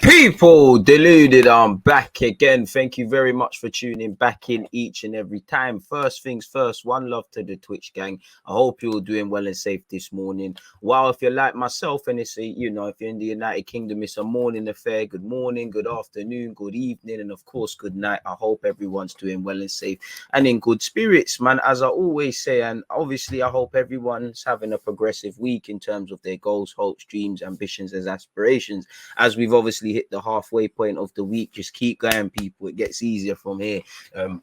People deluded, I'm back again. Thank you very much for tuning back in each and every time. First things first, one love to the Twitch gang. I hope you're doing well and safe this morning. Well, if you're like myself and it's if you're in the United Kingdom, it's a morning affair. Good morning, good afternoon, good evening, and of course, good night. I hope everyone's doing well and safe and in good spirits, man. As I always say, and obviously, I hope everyone's having a progressive week in terms of their goals, hopes, dreams, ambitions, and aspirations. As we've obviously hit the halfway point of the week, just keep going, people. It gets easier from here.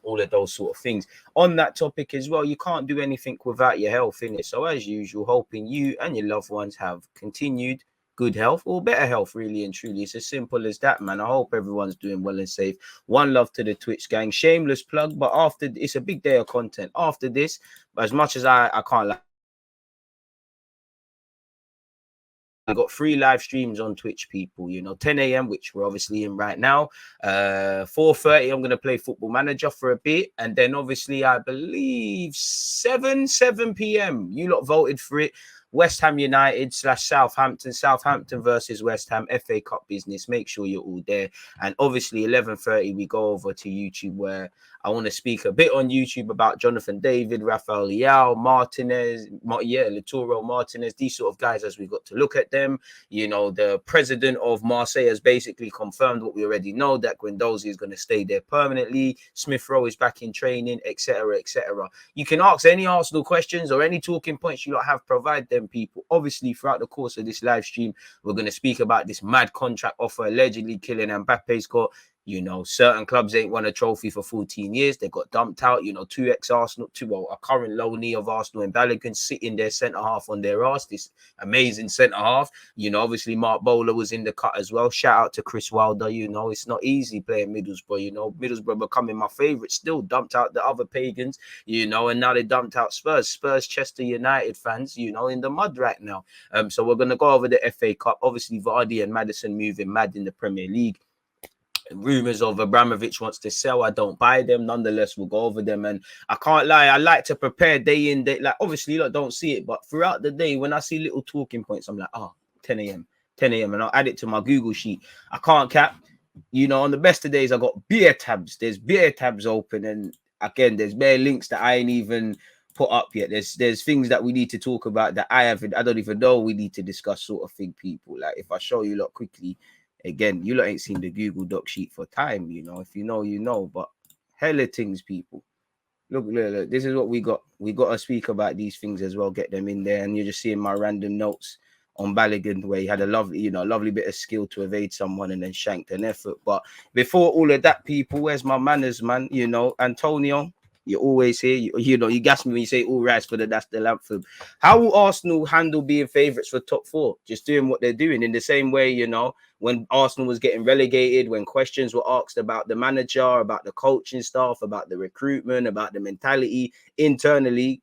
All of those sort of things. On that topic as well, you can't do anything without your health, innit? So as usual, hoping you and your loved ones have continued good health or better health, really and truly. It's as simple as that, man. I hope everyone's doing well and safe. One love to the Twitch gang. Shameless plug, but after it's a big day of content. After this, as much as I can't lie, I got 3 live streams on Twitch, people. 10 a.m., which we're obviously in right now. 4:30, I'm going to play Football Manager for a bit. And then obviously, I believe 7 p.m. You lot voted for it. West Ham United / Southampton. Southampton versus West Ham FA Cup business. Make sure you're all there. And obviously, 11:30, we go over to YouTube where I want to speak a bit on YouTube about Jonathan David, Rafael Leao, Martinez, Lautaro Martinez, these sort of guys as we got to look at them. The president of Marseille has basically confirmed what we already know, that Guendouzi is going to stay there permanently. Smith Rowe is back in training, etc., etc. You can ask any Arsenal questions or any talking points you have, provide them, people. Obviously, throughout the course of this live stream, we're going to speak about this mad contract offer allegedly killing Mbappe's got. Certain clubs ain't won a trophy for 14 years. They got dumped out. 2 ex-Arsenal, a current loanee of Arsenal in Balogun sitting their centre-half on their ass. This amazing centre-half. Obviously, Mark Bowler was in the cut as well. Shout out to Chris Wilder. It's not easy playing Middlesbrough. Middlesbrough becoming my favourite. Still dumped out the other pagans, and now they dumped out Spurs. Chester United fans, in the mud right now. So we're going to go over the FA Cup. Obviously, Vardy and Maddison moving mad in the Premier League. Rumors of Abramovich wants to sell. I don't buy them. Nonetheless, we'll go over them. And I can't lie, I like to prepare day in, day. Like, obviously, you don't see it, but throughout the day, when I see little talking points, I'm like, 10 a.m., and I'll add it to my Google sheet. I can't cap. On the best of days, I got beer tabs. There's beer tabs open. And again, there's bare links that I ain't even put up yet. There's things that we need to talk about that I don't even know we need to discuss, sort of thing, people. Like, if I show you lot quickly, again, you lot ain't seen the Google Doc sheet for time, If you know, you know. But hella things, people. Look, this is what we got. We got to speak about these things as well, get them in there. And you're just seeing my random notes on Balogun, where he had a lovely bit of skill to evade someone and then shanked an effort. But before all of that, people, where's my manners, man? Antonio, you're always here. You gas me when you say all rise for that's the lamp for. How will Arsenal handle being favourites for top 4? Just doing what they're doing in the same way, when Arsenal was getting relegated, when questions were asked about the manager, about the coaching staff, about the recruitment, about the mentality internally.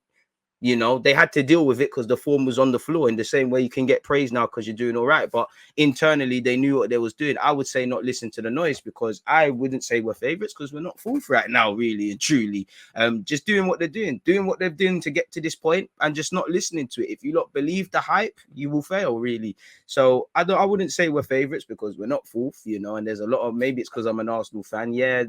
They had to deal with it because the form was on the floor. In the same way you can get praise now because you're doing all right. But internally, they knew what they was doing. I would say not listen to the noise, because I wouldn't say we're favourites because we're not fourth right now, really and truly. Just doing what they're doing what they're doing to get to this point, and just not listening to it. If you not believe the hype, you will fail, really. So I wouldn't say we're favourites because we're not fourth, and there's a lot of, maybe it's because I'm an Arsenal fan. Yeah,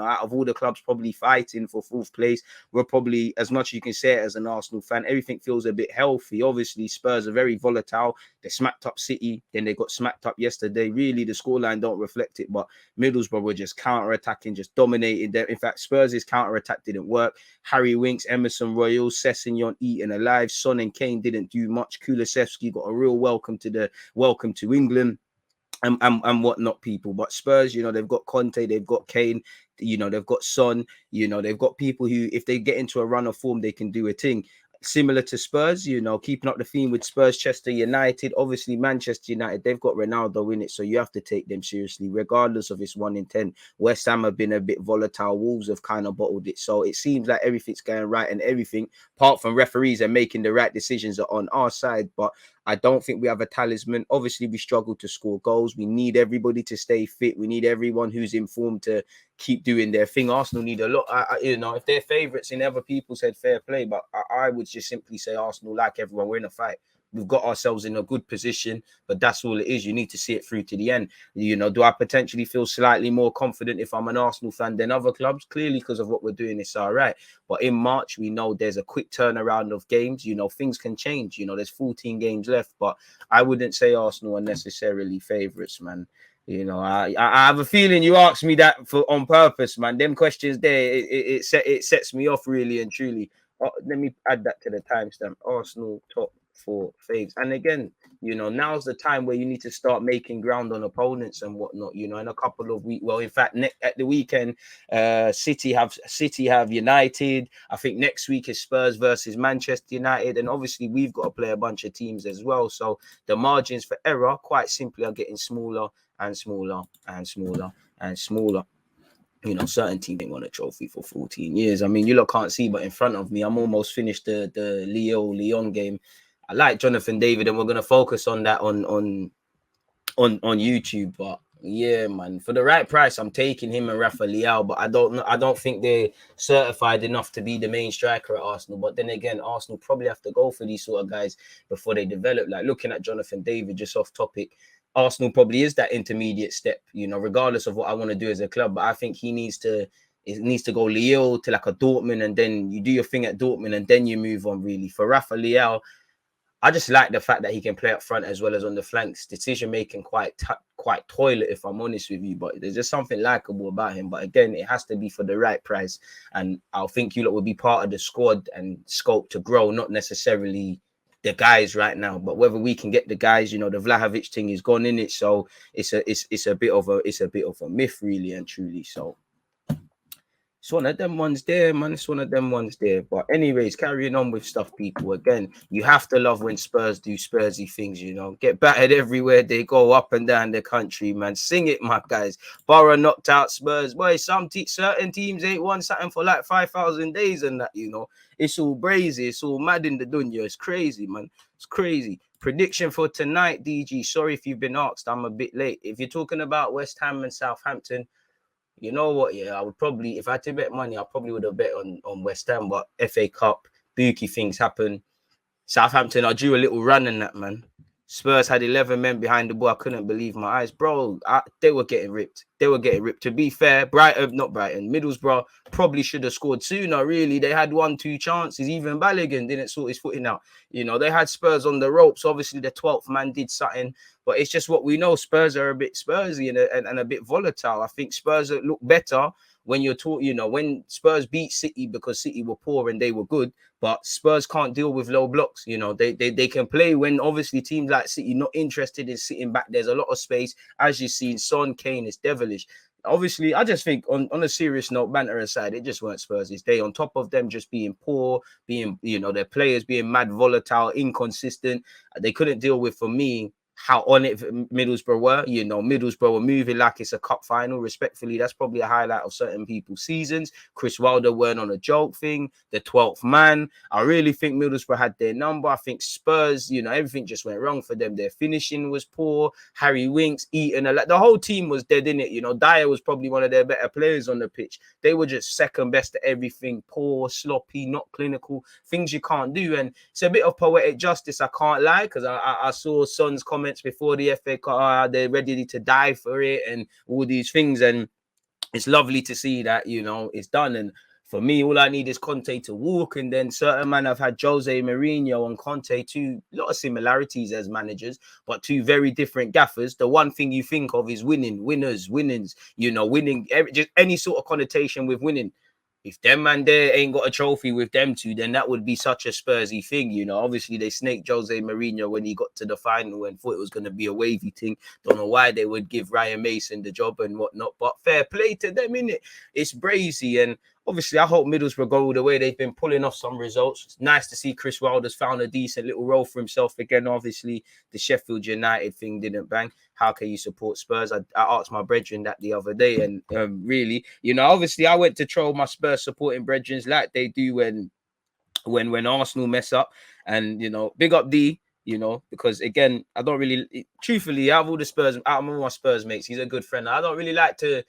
out of all the clubs probably fighting for fourth place, we're probably, as much as you can say it as an Arsenal fan, everything feels a bit healthy. Obviously, Spurs are very volatile. They smacked up City, then they got smacked up yesterday. Really, the scoreline don't reflect it, but Middlesbrough were just counter-attacking, just dominated them. In fact, Spurs' counter-attack didn't work. Harry Winks, Emerson Royal, Sessegnon eaten alive. Son and Kane didn't do much. Kulusevski got a real welcome to England. And whatnot, people. But Spurs, they've got Conte, they've got Kane, they've got Son, they've got people who, if they get into a run of form, they can do a thing. Similar to Spurs, keeping up the theme with Spurs, Chester United. Obviously, Manchester United, they've got Ronaldo in it, so you have to take them seriously, regardless of it's 1 in 10. West Ham have been a bit volatile. Wolves have kind of bottled it. So it seems like everything's going right, and everything, apart from referees and making the right decisions, are on our side. But I don't think we have a talisman. Obviously, we struggle to score goals. We need everybody to stay fit. We need everyone who's informed to keep doing their thing. Arsenal need a lot. If they're favourites, and other people said fair play, but I would just simply say Arsenal, like everyone, we're in a fight. we've got ourselves in a good position, but that's all it is. You need to see it through to the end. You know, do I potentially feel slightly more confident if I'm an Arsenal fan than other clubs? Clearly, because of what we're doing, it's all right. But in March, we know there's a quick turnaround of games. You know, things can change. You know, there's 14 games left, but I wouldn't say Arsenal are necessarily favourites, man. You know, I have a feeling you asked me that on purpose, man. Them questions there, it sets me off really and truly. Let me add that to the timestamp. Arsenal top 4 faves. And again, you know, now's the time where you need to start making ground on opponents and whatnot. You know, in a couple of weeks. Well, in fact, at the weekend, City have United. I think next week is Spurs versus Manchester United, and obviously we've got to play a bunch of teams as well. So the margins for error, quite simply, are getting smaller and smaller and smaller and smaller. You know, certain teams ain't won a trophy for 14 years. I mean, you lot can't see, but in front of me, I'm almost finished the Lyon game. I like Jonathan David, and we're gonna focus on that on YouTube. But yeah, man, for the right price, I'm taking him and Rafa Leao. But I don't think they're certified enough to be the main striker at Arsenal. But then again, Arsenal probably have to go for these sort of guys before they develop. Like looking at Jonathan David, just off topic, Arsenal probably is that intermediate step, you know, regardless of what I want to do as a club. But I think he needs to go Lille to like a Dortmund, and then you do your thing at Dortmund, and then you move on. Really, for Rafa Leao, I just like the fact that he can play up front as well as on the flanks. Decision making quite toilet, if I'm honest with you. But there's just something likable about him. But again, it has to be for the right price, and I'll think you lot will be part of the squad and scope to grow, not necessarily the guys right now, but whether we can get the guys. You know, the Vlahovic thing is gone in it, so it's a bit of a myth, really and truly. So it's one of them ones there, man. It's one of them ones there. But anyways, carrying on with stuff, people. Again, you have to love when Spurs do Spursy things, you know. Get battered everywhere they go, up and down the country, man. Sing it, my guys. Borough knocked out Spurs. Boy, certain teams ain't won something for like 5,000 days and that, you know. It's all brazy. It's all mad in the dunya. It's crazy, man. It's crazy. Prediction for tonight, DG. Sorry if you've been asked. I'm a bit late. If you're talking about West Ham and Southampton, you know what? Yeah, I would probably, if I had to bet money, I probably would have bet on West Ham. But FA Cup, bookie things happen. Southampton, I drew a little run in that, man. Spurs had 11 men behind the ball. I couldn't believe my eyes. Bro, they were getting ripped. To be fair, Middlesbrough probably should have scored sooner, really. They had 1-2 chances. Even Balogun didn't sort his footing out. You know, they had Spurs on the ropes. Obviously, the 12th man did something. But it's just what we know. Spurs are a bit Spursy and a bit volatile. I think Spurs look better when you're talking, you know, when Spurs beat City because City were poor and they were good. But Spurs can't deal with low blocks. You know, they can play when obviously teams like City not interested in sitting back. There's a lot of space. As you've seen, Son, Kane is devilish. Obviously, I just think on a serious note, banter aside, it just weren't Spurs. They on top of them just being poor, being, you know, their players being mad volatile, inconsistent. They couldn't deal with, for me, how on it Middlesbrough were. You know, Middlesbrough were moving like it's a cup final. Respectfully, that's probably a highlight of certain people's seasons. Chris Wilder weren't on a joke thing. The 12th man. I really think Middlesbrough had their number. I think Spurs, you know, everything just went wrong for them. Their finishing was poor. Harry Winks, Eaton, like the whole team was dead in it. You know, Dyer was probably one of their better players on the pitch. They were just second best at everything. Poor, sloppy, not clinical. Things you can't do. And it's a bit of poetic justice, I can't lie, because I saw Son's comments before the FA Cup, they're ready to die for it and all these things, and it's lovely to see that, you know, it's done. And for me, all I need is Conte to walk, and then certain man have had Jose Mourinho and Conte, a lot of similarities as managers, but two very different gaffers. The one thing you think of is winnings, you know, winning, just any sort of connotation with winning. If them man there ain't got a trophy with them two, then that would be such a Spursy thing, you know. Obviously, they snaked Jose Mourinho when he got to the final and thought it was going to be a wavy thing. Don't know why they would give Ryan Mason the job and whatnot, but fair play to them, innit? It's brazy, and obviously, I hope Middlesbrough go the way they've been pulling off some results. It's nice to see Chris Wilder's found a decent little role for himself again. Obviously, the Sheffield United thing didn't bang. How can you support Spurs? I asked my brethren that the other day, and really, you know, obviously, I went to troll my Spurs supporting brethren like they do when Arsenal mess up. And, you know, big up D, you know, because again, truthfully, out of all my Spurs mates, he's a good friend. I don't really like to.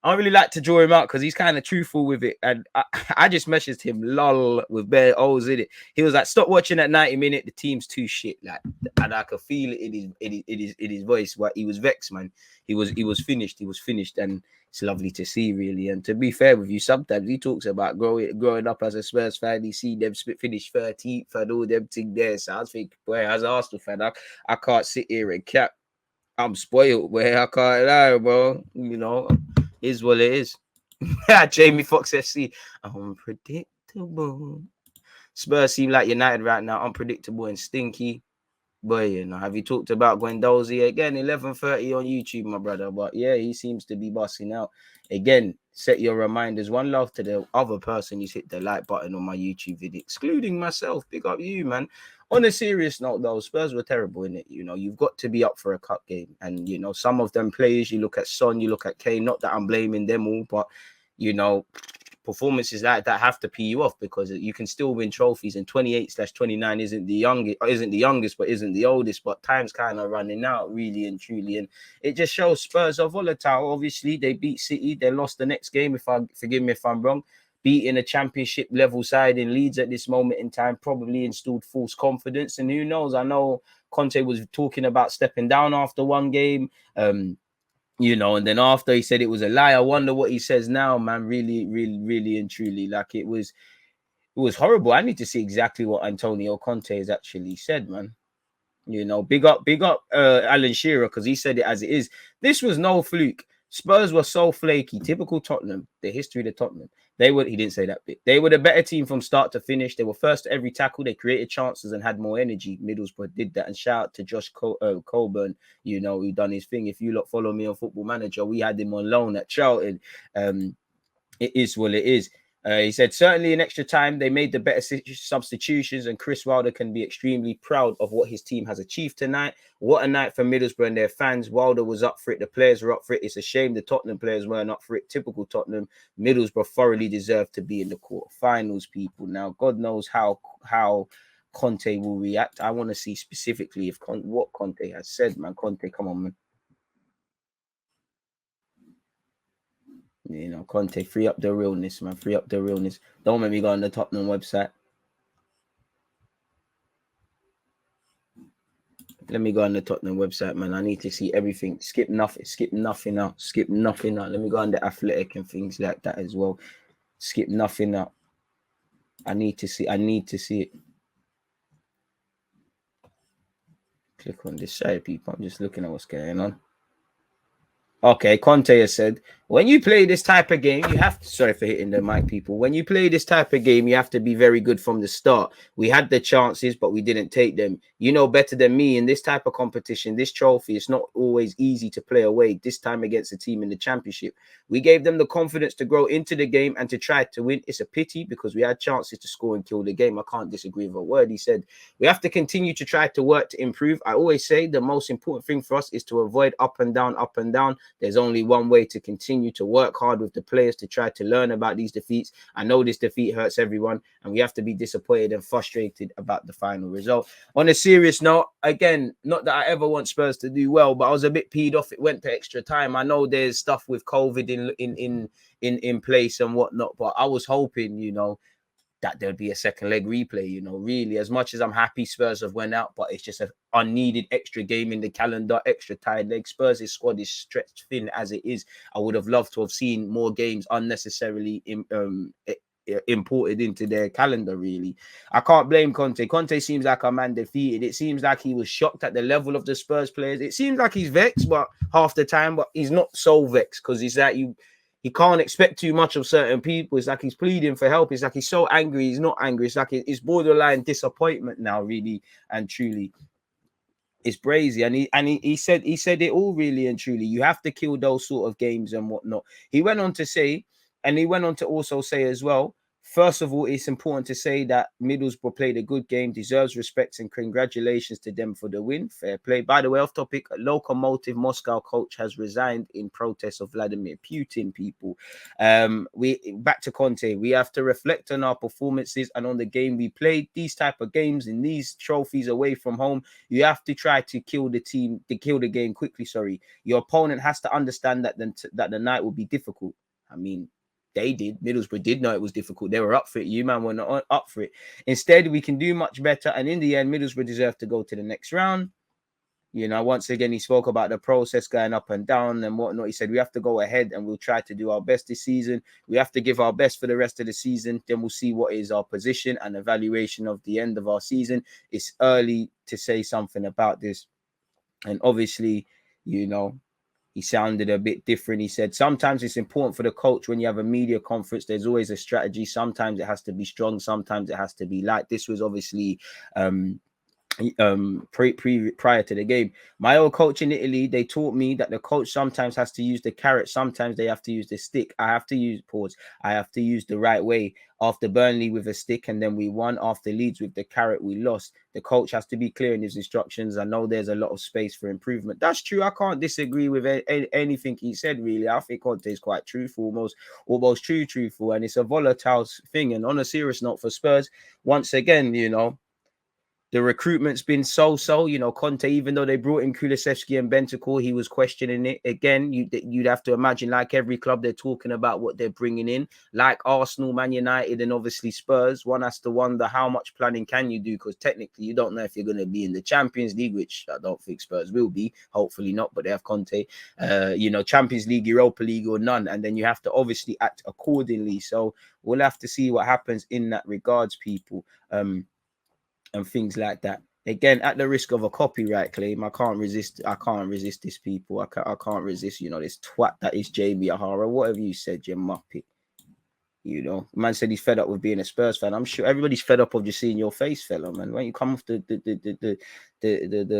I don't really like to draw him out because he's kind of truthful with it. And I just messaged him, lol, with bare O's in it. He was like, stop watching at 90 minutes. The team's too shit. Like, and I could feel it in his voice. But he was vexed, man. He was finished. He was finished. And it's lovely to see, really. And to be fair with you, sometimes he talks about growing up as a Spurs fan. He see them finish 13th and all them things there. So I was thinking, boy, as an Arsenal fan, I can't sit here and cap. I'm spoiled, boy. I can't lie, bro. You know. Is what it is. Jamie Foxx FC, unpredictable. Spurs seem like United right now, unpredictable and stinky. Boy, you know, have you talked about Guendouzi again? 11:30 on YouTube, my brother. But yeah, he seems to be busting out. Again, set your reminders. One love to the other person who's hit the like button on my YouTube video, excluding myself. Big up you, man. On a serious note, though, Spurs were terrible in it. You know, you've got to be up for a cup game. And, you know, some of them players, you look at Son, you look at Kane, not that I'm blaming them all, but, you know, performances like that have to pee you off because you can still win trophies. And 28/29 isn't the youngest, but isn't the oldest. But time's kind of running out, really and truly. And it just shows Spurs are volatile. Obviously, they beat City. They lost the next game, forgive me if I'm wrong. Beating a championship level side in Leeds at this moment in time probably instilled false confidence. And who knows? I know Conte was talking about stepping down after one game, you know, and then after he said it was a lie. I wonder what he says now, man. Really, really, really and truly. Like it was horrible. I need to see exactly what Antonio Conte has actually said, man. You know, big up Alan Shearer because he said it as it is. This was no fluke. Spurs were so flaky, typical Tottenham, the history of the Tottenham. He didn't say that bit. They were the better team from start to finish. They were first to every tackle. They created chances and had more energy. Middlesbrough did that. And shout out to Josh Coburn, you know, who done his thing. If you lot follow me on Football Manager, we had him on loan at Charlton. It is what it is. He said, certainly in extra time, they made the better substitutions and Chris Wilder can be extremely proud of what his team has achieved tonight. What a night for Middlesbrough and their fans. Wilder was up for it. The players were up for it. It's a shame the Tottenham players weren't up for it. Typical Tottenham. Middlesbrough thoroughly deserved to be in the quarterfinals, people. Now, God knows how Conte will react. I want to see specifically what Conte has said, man. Conte, come on, man. You know, Conte, free up the realness, man. Free up the realness. Don't make me go on the Tottenham website. Let me go on the Tottenham website, man. I need to see everything. Skip nothing out. Let me go on the Athletic and things like that as well. Skip nothing out. I need to see it. Click on this side, people. I'm just looking at what's going on. Okay, Conte has said, when you play this type of game, you have to, sorry for hitting the mic, people. When you play this type of game, you have to be very good from the start. We had the chances, but we didn't take them. You know better than me in this type of competition, this trophy, it's not always easy to play away, this time against a team in the championship. We gave them the confidence to grow into the game and to try to win. It's a pity because we had chances to score and kill the game. I can't disagree with a word he said. We have to continue to try to work to improve. I always say the most important thing for us is to avoid up and down. There's only one way to continue to work hard with the players to try to learn about these defeats. I know this defeat hurts everyone, and we have to be disappointed and frustrated about the final result. On a serious note, again, not that I ever want Spurs to do well, but I was a bit peed off. It went to extra time. I know there's stuff with COVID in place and whatnot, but I was hoping, you know, that there'd be a second leg replay, you know, really. As much as I'm happy Spurs have went out, but it's just an unneeded extra game in the calendar, extra tired leg. Spurs' squad is stretched thin as it is. I would have loved to have seen more games unnecessarily imported into their calendar, really. I can't blame Conte. Conte seems like a man defeated. It seems like he was shocked at the level of the Spurs players. It seems like he's vexed, but half the time, but he's not so vexed because he's like he can't expect too much of certain people. It's like he's pleading for help. It's like he's so angry. He's not angry. It's like it's borderline disappointment now, really and truly. It's crazy. And he said it all really and truly. You have to kill those sort of games and whatnot. He went on to say, and he went on to also say as well, First of all, it's important to say that Middlesbrough played a good game, deserves respect, and congratulations to them for the win. Fair play. By the way, off topic, Lokomotiv Moscow coach has resigned in protest of Vladimir Putin, people. We back to Conte. We have to reflect on our performances and on the game we played. These type of games and these trophies away from home, you have to try to kill the team, to kill the game quickly. Sorry. Your opponent has to understand that the night will be difficult. I mean, they did. Middlesbrough did know it was difficult. They were up for it. You, man, were not up for it. Instead, we can do much better. And in the end, Middlesbrough deserve to go to the next round. You know, once again, he spoke about the process going up and down and whatnot. He said, we have to go ahead and we'll try to do our best this season. We have to give our best for the rest of the season. Then we'll see what is our position and evaluation of the end of our season. It's early to say something about this. And obviously, you know, he sounded a bit different. He said, sometimes it's important for the coach when you have a media conference, there's always a strategy. Sometimes it has to be strong. Sometimes it has to be light. This was obviously prior to the game. My old coach in Italy, they taught me that the coach sometimes has to use the carrot, sometimes they have to use the stick. I have to use the right way. After Burnley with a stick, and then we won. After Leeds with the carrot, we lost. The coach has to be clear in his instructions. I know there's a lot of space for improvement. That's true. I can't disagree with anything he said, really. I think Conte is quite truthful, almost truthful, and it's a volatile thing. And on a serious note for Spurs, once again, you know, the recruitment's been so. You know, Conte, even though they brought in Kulusevski and Bentancur, he was questioning it. Again, you'd have to imagine, like every club, they're talking about what they're bringing in. Like Arsenal, Man United, and obviously Spurs, one has to wonder how much planning can you do, because technically you don't know if you're going to be in the Champions League, which I don't think Spurs will be. Hopefully not, but they have Conte. You know, Champions League, Europa League, or none. And then you have to obviously act accordingly. So we'll have to see what happens in that regards, people. And things like that. Again, at the risk of a copyright claim, I can't resist this, people. I can't resist, you know, this twat that is Jamie O'Hara. Whatever you said, you muppet. You know, man said he's fed up with being a Spurs fan. I'm sure everybody's fed up of just seeing your face, fella, man. When you come off the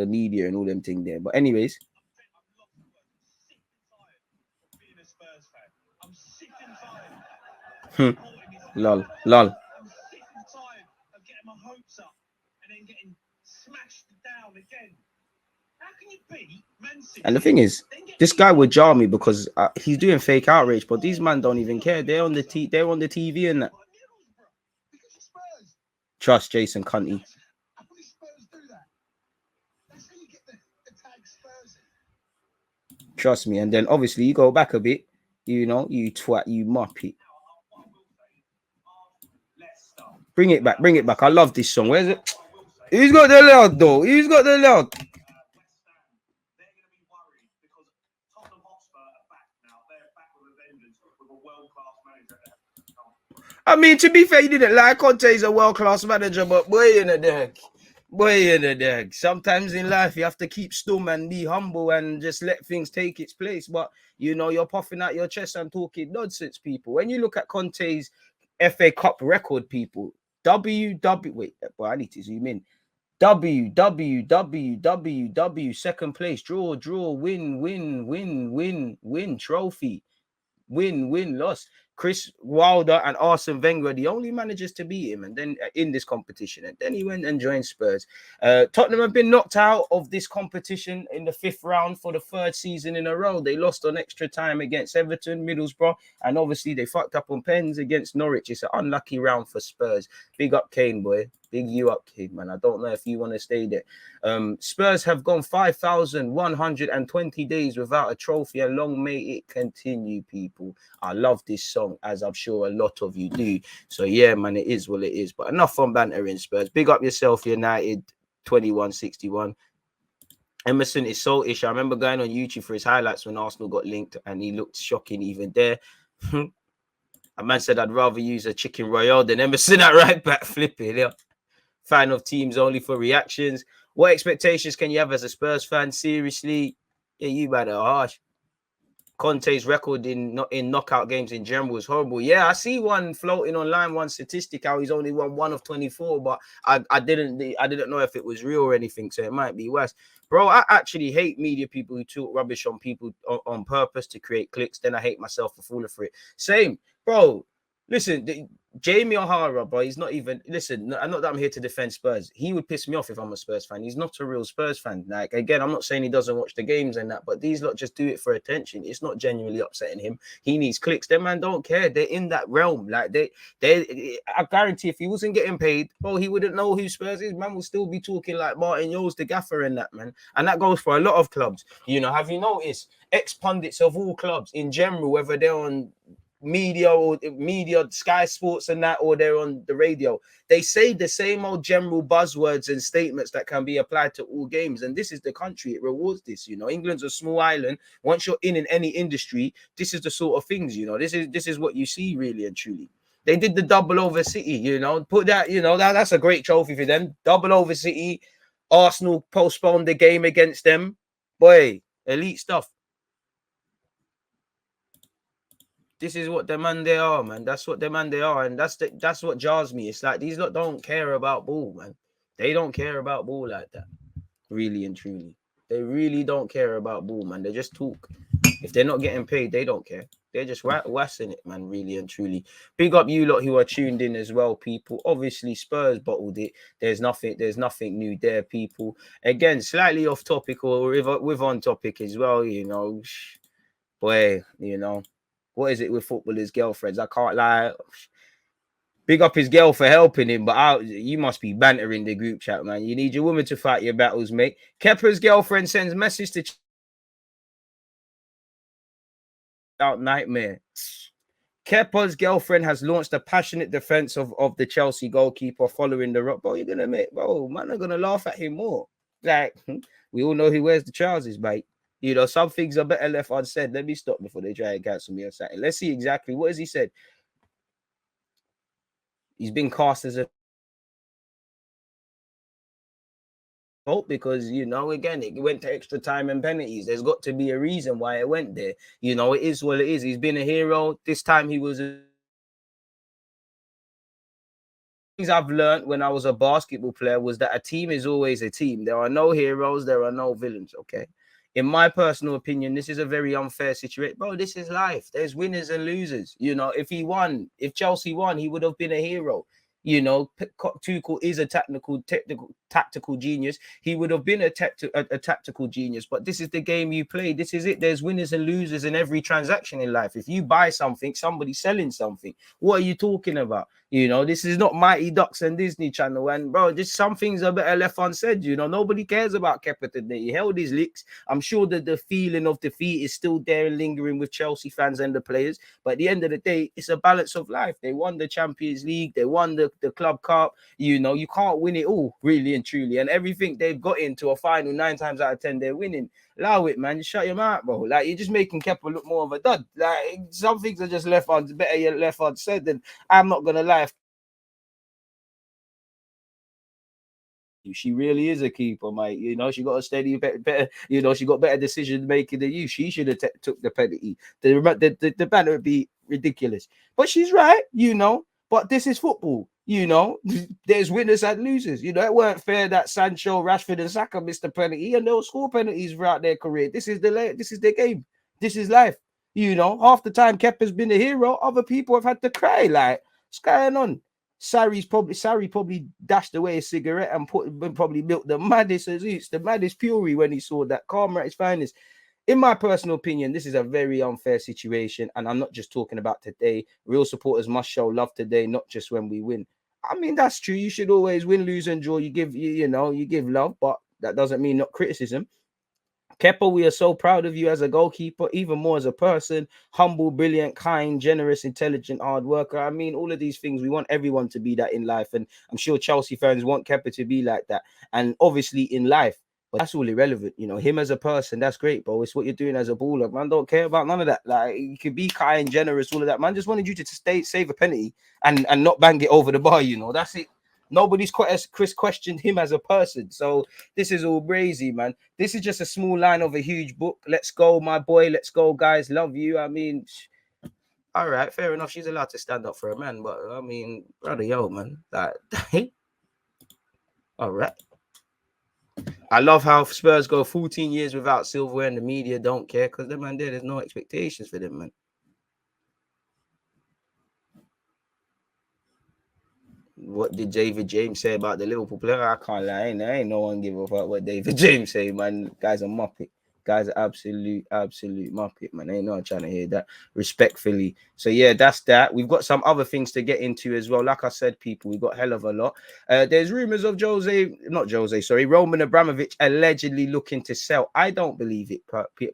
media and all them things there. But anyways. Lol. And the thing is, this guy would jar me because he's doing fake outrage, but these men don't even care. They're on the TV and that. Trust Jason Cunty. Trust me. And then obviously you go back a bit, you know, you twat, you muppet. Bring it back. I love this song. Where's it? Who's got the loud though? Who's got the loud? I mean, to be fair, you didn't like Conte is a world-class manager, but boy in the deck. Sometimes in life, you have to keep stum and be humble and just let things take its place. But, you know, you're puffing out your chest and talking nonsense, people. When you look at Conte's FA Cup record, people, wait, boy, I need to zoom in. W, second place, draw, win, trophy. Win, loss. Chris Wilder and Arsene Wenger are the only managers to beat him, and then in this competition, and then he went and joined Spurs. Tottenham have been knocked out of this competition in the 5th round for the 3rd season in a row. They lost on extra time against Everton, Middlesbrough, and obviously they fucked up on pens against Norwich. It's an unlucky round for Spurs. Big up Kane, boy. Big you up, kid, man. I don't know if you want to stay there. Spurs have gone 5,120 days without a trophy, and long may it continue, people. I love this song, as I'm sure a lot of you do. So, yeah, man, it is what it is. But enough on bantering, Spurs. Big up yourself, United 2161. Emerson is saltish. I remember going on YouTube for his highlights when Arsenal got linked, and he looked shocking even there. A man said, I'd rather use a chicken royale than Emerson at right back, flipping. Yeah. Fan of teams only for reactions. What expectations can you have as a Spurs fan? Seriously, yeah, you man are harsh. Conte's record in knockout games in general is horrible. Yeah, I see one floating online, one statistic how he's only won 1 of 24, but I didn't know if it was real or anything, so it might be worse. Bro, I actually hate media people who talk rubbish on people on purpose to create clicks. Then I hate myself for falling for it. Same, bro. Listen, Jamie O'Hara, bro, he's not even, listen, not that I'm here to defend Spurs. He would piss me off if I'm a Spurs fan. He's not a real Spurs fan. Like, again, I'm not saying he doesn't watch the games and that, but these lot just do it for attention. It's not genuinely upsetting him. He needs clicks. Them man don't care. They're in that realm. Like, I guarantee if he wasn't getting paid, bro, he wouldn't know who Spurs is. Man will still be talking like Martin Yo's the gaffer and that, man. And that goes for a lot of clubs. You know, have you noticed ex-pundits of all clubs in general, whether they're on media, Sky Sports and that, or they're on the radio, they say the same old general buzzwords and statements that can be applied to all games. And this is the country, it rewards this. You know, England's a small island. Once you're in any industry, this is the sort of things, you know, this is what you see, really and truly. They did the double over City, you know, put that, you know, that's a great trophy for them. Double over City. Arsenal postponed the game against them. Boy, elite stuff. This is what the man they are, man. That's what the man they are, and that's what jars me. It's like these lot don't care about ball, man. They don't care about ball like that, really and truly. They really don't care about ball, man. They just talk. If they're not getting paid, they don't care. They're just wassing it, man, really and truly. Big up you lot who are tuned in as well, people. Obviously, Spurs bottled it. There's nothing new there, people. Again, slightly off topic or with on topic as well, you know. Boy, you know. What is it with footballers' girlfriends? I can't lie. Big up his girl for helping him, but you must be bantering the group chat, man. You need your woman to fight your battles, mate. Kepa's girlfriend sends message to out nightmare. Kepa's girlfriend has launched a passionate defense of the Chelsea goalkeeper following the rock. Bro, you're gonna make, bro, man, are gonna laugh at him more. Like, we all know who wears the trousers, mate. You know, some things are better left unsaid. Let me stop before they try and cancel me or something. Let's see exactly what has he said. He's been cast as a fault because, you know, again, it went to extra time and penalties. There's got to be a reason why it went there. You know, it is what it is. He's been a hero. This time he was things I've learned when I was a basketball player was that a team is always a team. There are no heroes, there are no villains, okay? In my personal opinion, this is a very unfair situation. Bro, this is life. There's winners and losers. You know, if Chelsea won, he would have been a hero. You know, Tuchel is a tactical genius. He would have been a tactical genius, but this is the game you play. This is it. There's winners and losers in every transaction in life. If you buy something, somebody's selling something. What are you talking about? You know, this is not Mighty Ducks and Disney Channel. And bro, just some things are better left unsaid. You know, nobody cares about Kepa today. He held his licks. I'm sure that the feeling of defeat is still there and lingering with Chelsea fans and the players. But at the end of the day, it's a balance of life. They won the Champions League. They won the Club Cup. You know, you can't win it all, really and truly. And everything they've got into a final 9 times out of 10, they're winning. Allow it, man. Just shut your mouth, bro. Like, you're just making Kepa look more of a dud. Like, some things are just better left unsaid. Than I'm not gonna lie. She really is a keeper, mate. You know, she got a steady, better. You know, she got better decision making than you. She should have took the penalty. The banner would be ridiculous, but she's right. You know, but this is football. You know, there's winners and losers. You know, it weren't fair that Sancho, Rashford, and Saka missed the penalty, and they'll score penalties throughout their career. This is their game. This is life. You know, half the time Kepa's been a hero. Other people have had to cry. Like, what's going on? Sarri probably dashed away a cigarette and probably milked the maddest fury when he saw that. Karma at its finest. In my personal opinion, this is a very unfair situation, and I'm not just talking about today. Real supporters must show love today, not just when we win. I mean, that's true. You should always win, lose, and draw. You give love, but that doesn't mean not criticism. Kepa, we are so proud of you as a goalkeeper, even more as a person. Humble, brilliant, kind, generous, intelligent, hard worker. I mean, all of these things, we want everyone to be that in life. And I'm sure Chelsea fans want Kepa to be like that. And obviously in life, but that's all irrelevant. You know, him as a person, that's great, bro. It's what you're doing as a baller. Man, don't care about none of that. Like, you could be kind, generous, all of that. Man, just wanted you to save a penalty and not bang it over the bar, you know. That's it. Nobody's questioned him as a person. So this is all crazy, man. This is just a small line of a huge book. Let's go, my boy. Let's go, guys. Love you. I mean, all right, fair enough. She's allowed to stand up for a man, but I mean, brother, yo, man. Like, all right. I love how Spurs go 14 years without silverware and the media don't care because the man there's no expectations for them, man. what did David James say about the Liverpool player? I can't lie, ain't no one give a fuck what David James say, man. Guy's a muppet. Guy's an absolute muppet, man. Ain't no one trying to hear that, respectfully. So yeah, that's that. We've got some other things to get into as well. Like I said, people, we've got hell of a lot. There's rumors of Roman Abramovich allegedly looking to sell. I don't believe it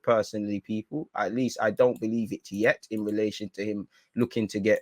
personally, people. At least I don't believe it yet in relation to him looking to get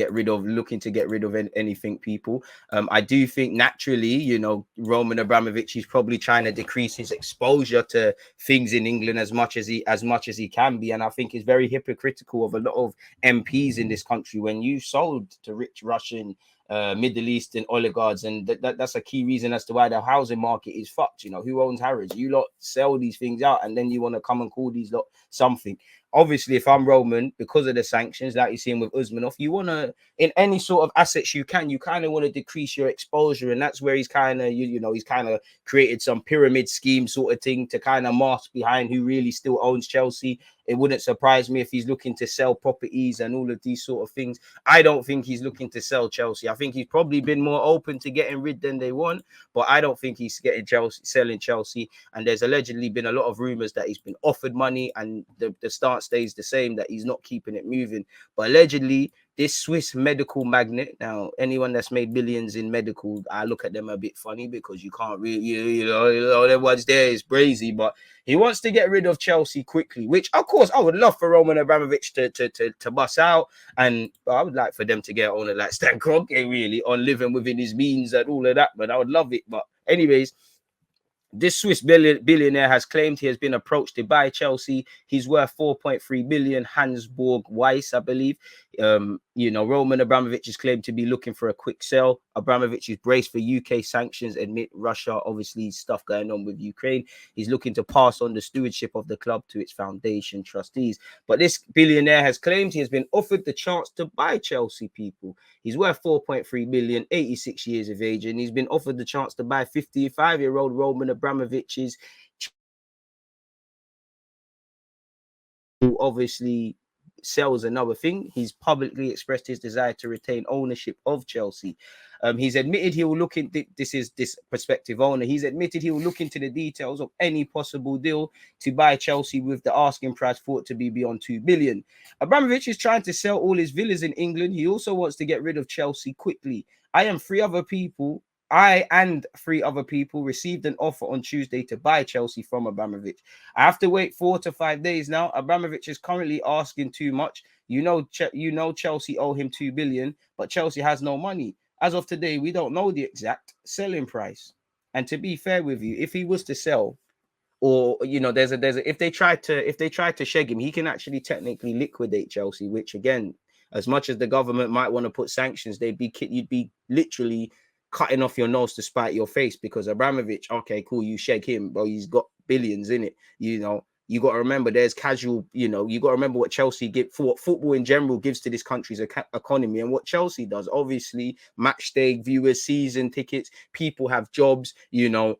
rid of anything, people. I do think naturally, you know, Roman Abramovich is probably trying to decrease his exposure to things in England as much as he can be, and I think it's very hypocritical of a lot of MPs in this country when you sold to rich Russian Middle Eastern oligarchs, and that's a key reason as to why the housing market is fucked. You know, who owns Harrods? You lot sell these things out, and then you want to come and call these lot something. Obviously, if I'm Roman, because of the sanctions, like you're seeing with Usmanov, you want to, in any sort of assets you kind of want to decrease your exposure. And that's where he's kind of, he's kind of created some pyramid scheme sort of thing to kind of mask behind who really still owns Chelsea. It wouldn't surprise me if he's looking to sell properties and all of these sort of things. I don't think he's looking to sell Chelsea. I think he's probably been more open to getting rid than they want, but I don't think he's selling Chelsea. And there's allegedly been a lot of rumors that he's been offered money, and the stance stays the same, that he's not keeping it moving. But allegedly, this Swiss medical magnate, now anyone that's made billions in medical, I look at them a bit funny because you can't really, you know, everyone's there is crazy, but he wants to get rid of Chelsea quickly, which of course I would love for Roman Abramovich to bust out, and I would like for them to get on it like Stan Kroenke, really, on living within his means and all of that, but I would love it. But anyways, this Swiss billionaire has claimed he has been approached to buy Chelsea. He's worth 4.3 billion, Hansborg Weiss, I believe. Roman Abramovich is claimed to be looking for a quick sell. Abramovich is braced for UK sanctions amid Russia, obviously stuff going on with Ukraine. He's looking to pass on the stewardship of the club to its foundation trustees. But this billionaire has claimed he has been offered the chance to buy Chelsea, people. He's worth 4.3 billion, 86 years of age, and he's been offered the chance to buy 55-year-old Roman Abramovich's, who obviously sells another thing. He's publicly expressed his desire to retain ownership of Chelsea. He's admitted he will look into this prospective owner. He's admitted he will look into the details of any possible deal to buy Chelsea, with the asking price thought to be beyond 2 billion. Abramovich is trying to sell all his villas in England. He also wants to get rid of Chelsea quickly. I and three other people received an offer on Tuesday to buy Chelsea from Abramovich. I have to wait 4 to 5 days now. Abramovich is currently asking too much. You know Chelsea owe him 2 billion, but Chelsea has no money. As of today, we don't know the exact selling price. And to be fair with you, if he was to sell, or if they tried to sheg him, he can actually technically liquidate Chelsea, which again, as much as the government might want to put sanctions, you'd be literally cutting off your nose to spite your face, because Abramovich, okay, cool, you shake him, but he's got billions in it. You got to remember there's casual, you got to remember what Chelsea give for what football in general gives to this country's economy, and what Chelsea does. Obviously, match day viewers, season tickets, people have jobs,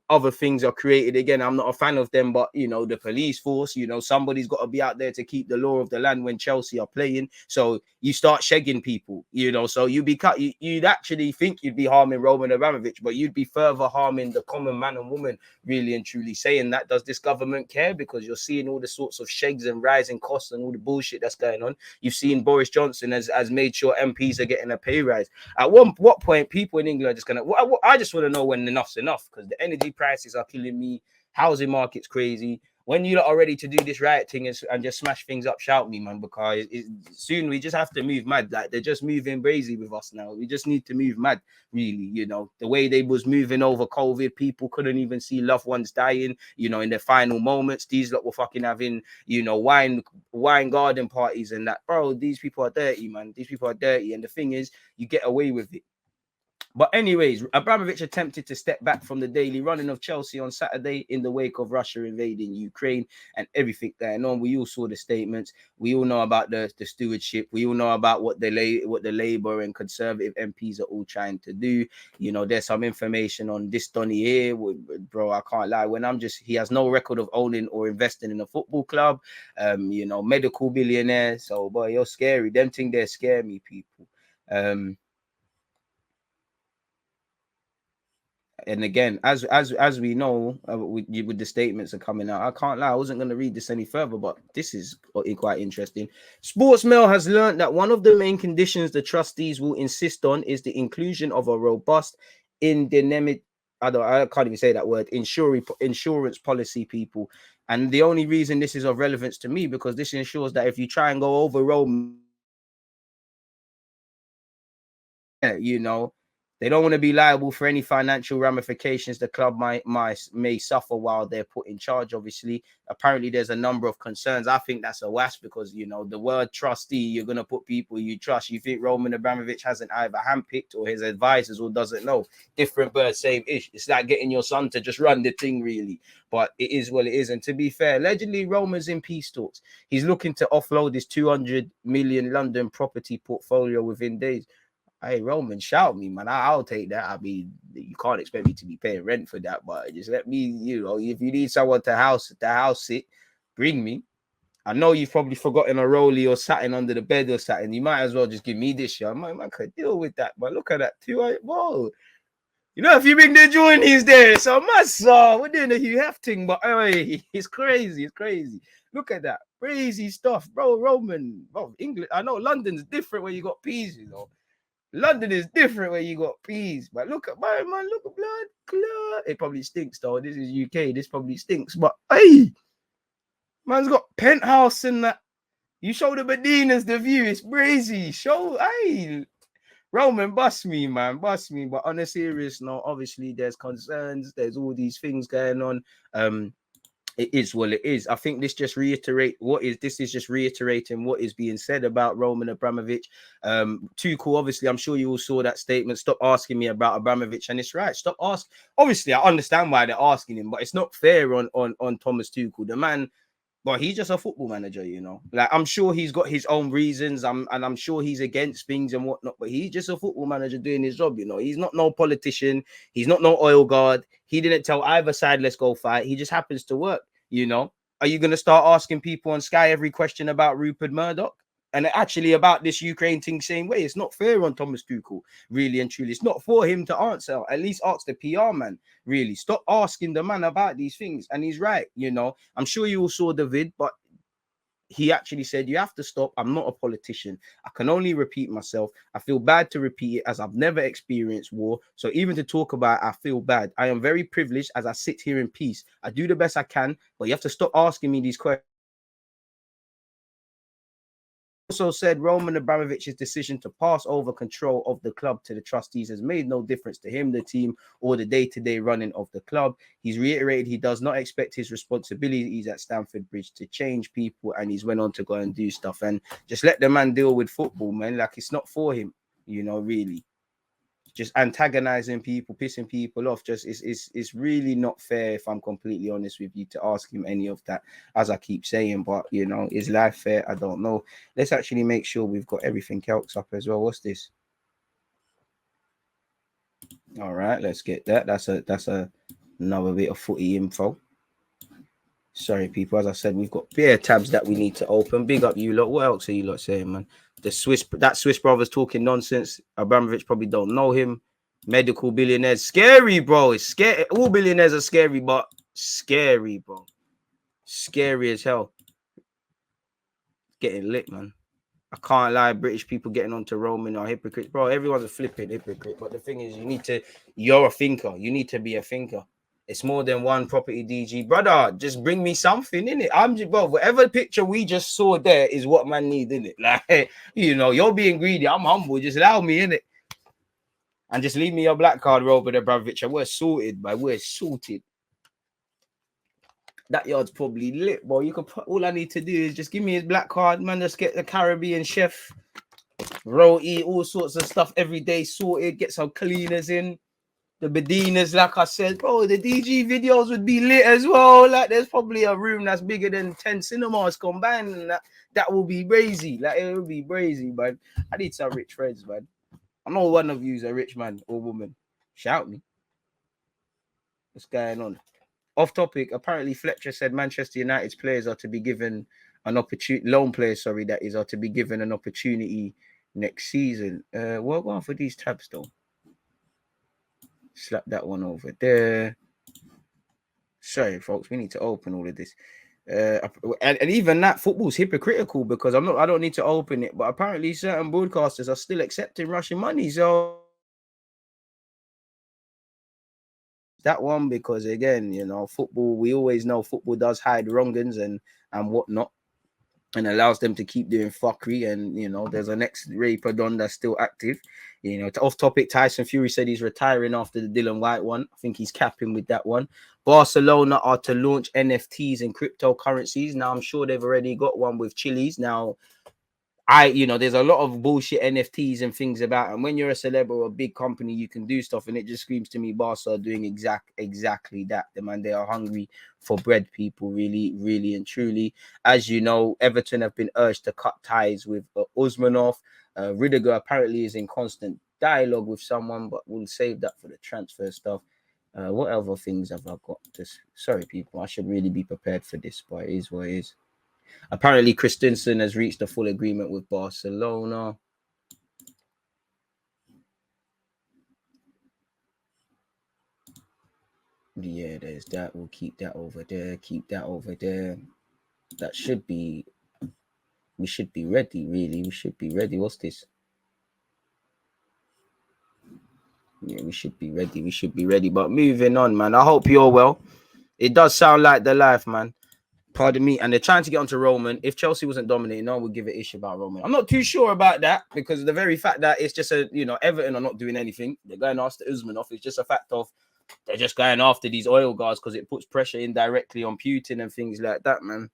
other things are created. Again, I'm not a fan of them, but the police force, somebody's got to be out there to keep the law of the land when Chelsea are playing. So you start shegging people, so you'd actually think you'd be harming Roman Abramovich, but you'd be further harming the common man and woman, really and truly. Saying that, does this government care? Because you're seeing all the sorts of shags and rising costs and all the bullshit that's going on. You've seen Boris Johnson has made sure MPs are getting a pay rise. At what point people in England are just gonna, I just want to know when enough's enough, because the energy prices are killing me, housing market's crazy. When you lot are ready to do this riot thing and just smash things up, shout me, man, because soon we just have to move mad. Like, they're just moving crazy with us now. We just need to move mad, really. The way they was moving over COVID, people couldn't even see loved ones dying, in their final moments. These lot were fucking having, wine garden parties and that. Bro, these people are dirty, man. These people are dirty. And the thing is, you get away with it. But anyways, Abramovich attempted to step back from the daily running of Chelsea on Saturday in the wake of Russia invading Ukraine and everything going on. We all saw the statements. We all know about the stewardship. We all know about what the Labour and Conservative MPs are all trying to do. There's some information on this Donny here. Bro, I can't lie. He has no record of owning or investing in a football club. Medical billionaire. So, boy, you're scary. Them things, they scare me, people. And again, as we know, with the statements are coming out, I can't lie, I wasn't going to read this any further, but this is quite interesting. Sportsmail has learned that one of the main conditions the trustees will insist on is the inclusion of a robust indemnity. I can't even say that word. Insurance policy, people. And the only reason this is of relevance to me, because this ensures that if you try and go over Rome, you know, they don't want to be liable for any financial ramifications the club may suffer while they're put in charge. Obviously, apparently there's a number of concerns. I think that's a wasp because, you know, the word trustee, you're going to put people you trust. You think Roman Abramovich hasn't either handpicked or his advisors or doesn't know. Different bird, same ish. It's like getting your son to just run the thing, really. But it is what it is. And to be fair, allegedly Roman's in peace talks. He's looking to offload his 200 million London property portfolio within days. Hey, Roman, shout me, man. I'll take that. I mean, you can't expect me to be paying rent for that, but just let me, you know, if you need someone to house sit, bring me. I know you've probably forgotten a rollie or something under the bed or something. You might as well just give me this shit. I could deal with that, but look at that. Whoa. You know, if you bring the joinies there, so massa, we're doing a Hugh Hefting, but hey, it's crazy. It's crazy. Look at that. Crazy stuff, bro. Roman, bro, England. I know London's different where you got peas, you know. London is different where you got peas, but look at my man, look at blood clot. It probably stinks though. This is UK, this probably stinks, but hey, man's got penthouse and that. You show the Medinas the view, it's crazy. Show, hey, Roman, bust me, man, bust me. But on a serious note, obviously there's concerns, there's all these things going on. It is what it is. I think this just just reiterating what is being said about Roman Abramovich. Too cool. Obviously, I'm sure you all saw that statement. Stop asking me about Abramovich, and it's right. Stop asking. Obviously, I understand why they're asking him, but it's not fair on Thomas Tuchel. The man, well, he's just a football manager, you know. Like I'm sure he's got his own reasons. I'm sure he's against things and whatnot, but he's just a football manager doing his job, you know. He's not no politician. He's not no oil guard. He didn't tell either side, let's go fight. He just happens to work, you know. Are you gonna start asking people on Sky every question about Rupert Murdoch? And actually about this Ukraine thing, same way. It's not fair on Thomas Tuchel, really and truly. It's not for him to answer. At least ask the PR man, really. Stop asking the man about these things. And he's right, you know. I'm sure you all saw the vid, but he actually said, you have to stop. I'm not a politician. I can only repeat myself. I feel bad to repeat it as I've never experienced war. So even to talk about it, I feel bad. I am very privileged as I sit here in peace. I do the best I can, but you have to stop asking me these questions. Also said Roman Abramovich's decision to pass over control of the club to the trustees has made no difference to him, the team, or the day-to-day running of the club. He's reiterated he does not expect his responsibilities at Stamford Bridge to change people, and he's went on to go and do stuff. And just let the man deal with football, man. Like, it's not for him, you know, really. Just antagonizing people, pissing people off. Just it's really not fair, if I'm completely honest with you, to ask him any of that, as I keep saying. But you know, is life fair? I don't know. Let's actually make sure we've got everything else up as well. What's this? All right, let's get that. That's another bit of footy info. Sorry, people. As I said, we've got bare tabs that we need to open. Big up you lot. What else are you lot saying, man? That Swiss brothers talking nonsense. Abramovich probably don't know him. Medical billionaires, scary, bro. It's scary. All billionaires are scary, but scary, bro. Scary as hell. Getting lit, man. I can't lie. British people getting onto Roman are hypocrites, bro. Everyone's a flipping hypocrite. But the thing is, you're a thinker. You need to be a thinker. It's more than one property DG, brother. Just bring me something in it. I'm just, bro. Whatever picture we just saw there is what man need in it. Like, you know, you're being greedy. I'm humble. Just allow me in it, and just leave me your black card, Robert Abramovich, and we're sorted, man. We're sorted. That yard's probably lit, bro. You could put, all I need to do is just give me his black card, man. Just get the Caribbean chef, roti, all sorts of stuff every day sorted. Get some cleaners in. The Bedinas, like I said, bro, the DG videos would be lit as well. Like, there's probably a room that's bigger than 10 cinemas combined, and that will be crazy. Like, it will be crazy, man. I need some rich friends, man. I know one of you's a rich man or woman. Shout me. What's going on? Off topic, apparently Fletcher said Manchester United's players are to be given an opportunity, loan players, sorry, that is, are to be given an opportunity next season. What going for these tabs, though? Slap that one over there. Sorry, folks, we need to open all of this. And even that football's hypocritical because I don't need to open it, but apparently certain broadcasters are still accepting Russian money. So that one, because again, you know, football, we always know football does hide wrongings and whatnot, and allows them to keep doing fuckery. And you know, there's an ex-raper Don that's still active. You know, off topic, Tyson Fury said he's retiring after the Dylan White one. I think he's capping with that one. Barcelona are to launch NFTs and cryptocurrencies. Now, I'm sure they've already got one with Chili's. Now, there's a lot of bullshit NFTs and things about, and when you're a celeb or a big company, you can do stuff, and it just screams to me Barca are doing exactly that. They are hungry for bread, people, really, really and truly. As you know, Everton have been urged to cut ties with Usmanov. Rudiger apparently is in constant dialogue with someone, but we'll save that for the transfer stuff. What other things have I got? Sorry, people, I should really be prepared for this, but it is what it is. Apparently, Christensen has reached a full agreement with Barcelona. Yeah, there's that. We'll keep that over there. Keep that over there. That should be... We should be ready, really. We should be ready. What's this? Yeah, we should be ready. We should be ready. But moving on, man. I hope you're well. It does sound like the life, man. Pardon me. And they're trying to get onto Roman. If Chelsea wasn't dominating, no one would give an issue about Roman. I'm not too sure about that because of the very fact that it's just Everton are not doing anything. They're going after Usmanov. It's just a fact of they're just going after these oil guards because it puts pressure indirectly on Putin and things like that, man.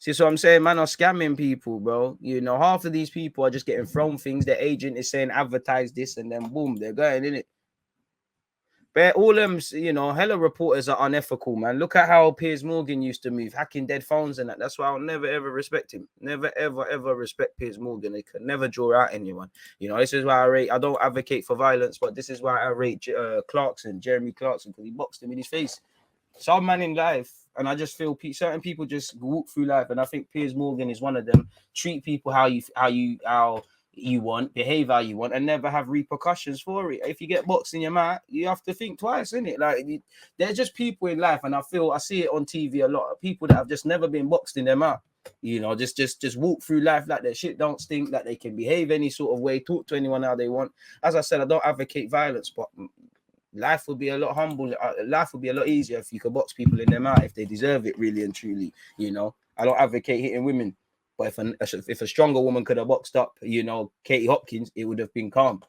See, so I'm saying, man, are scamming people, bro. You know, half of these people are just getting thrown things. Their agent is saying advertise this, and then boom, they're going in it. But all them, hella reporters are unethical, man. Look at how Piers Morgan used to move, hacking dead phones and that. That's why I'll never, ever respect him. Never, ever, ever respect Piers Morgan. They could never draw out anyone. You know, this is why I don't advocate for violence, but this is why I rate Jeremy Clarkson, because he boxed him in his face. Some man in life, and I just feel certain people just walk through life, and I think Piers Morgan is one of them. Treat people how you want, behave how you want, and never have repercussions for it. If you get boxed in your mouth, you have to think twice, innit? Like, there's just people in life, and I see it on TV a lot of people that have just never been boxed in their mouth. You know, just walk through life like their shit don't stink, that they can behave any sort of way, talk to anyone how they want. As I said, I don't advocate violence, but life would be a lot humble. Life would be a lot easier if you could box people in their mouth if they deserve it, really and truly. You know, I don't advocate hitting women. But if a stronger woman could have boxed up, Katie Hopkins, it would have been calm.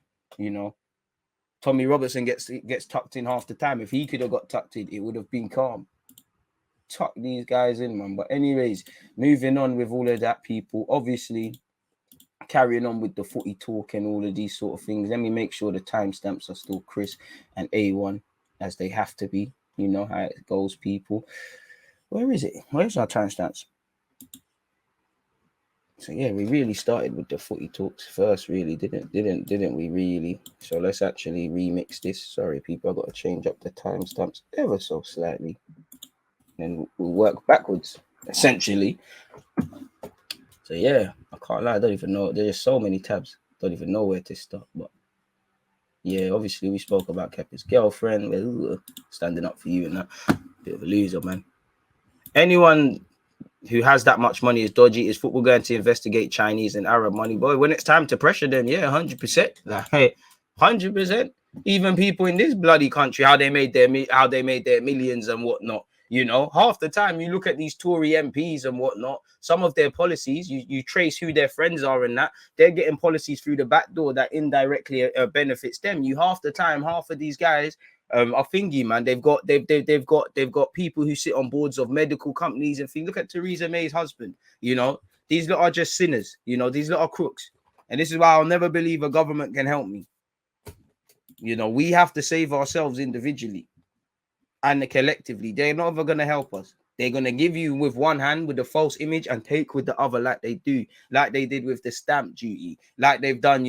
Tommy Robertson gets tucked in half the time. If he could have got tucked in, it would have been calm. Tuck these guys in, man. But anyways, moving on with all of that, people. Obviously, carrying on with the footy talk and all of these sort of things. Let me make sure the timestamps are still crisp and A1 as they have to be. You know how it goes, people. Where is it? Where's our timestamps? So yeah, we really started with the footy talks first, really, didn't we really? So let's actually remix this. Sorry, people, I've got to change up the timestamps ever so slightly. And we'll work backwards, essentially. So yeah, I can't lie, I don't even know. There's so many tabs. Don't even know where to start. But yeah, obviously we spoke about Kepa's girlfriend. Standing up for you and that. Bit of a loser, man. Anyone who has that much money is dodgy. Is football going to investigate Chinese and Arab money? Boy, when it's time to pressure them, yeah, 100%. Like, 100%. Even people in this bloody country, how they made their millions and whatnot. You know, half the time you look at these Tory MPs and whatnot, some of their policies, you trace who their friends are and that, they're getting policies through the back door that indirectly benefits them. Half of these guys are thingy, man. They've got people who sit on boards of medical companies and things. Look at Theresa May's husband. These lot are just sinners. These lot are crooks. And this is why I'll never believe a government can help me. We have to save ourselves individually and collectively. They're never going to help us. They're going to give you with one hand with a false image and take with the other, like they did with the stamp duty, like they've done,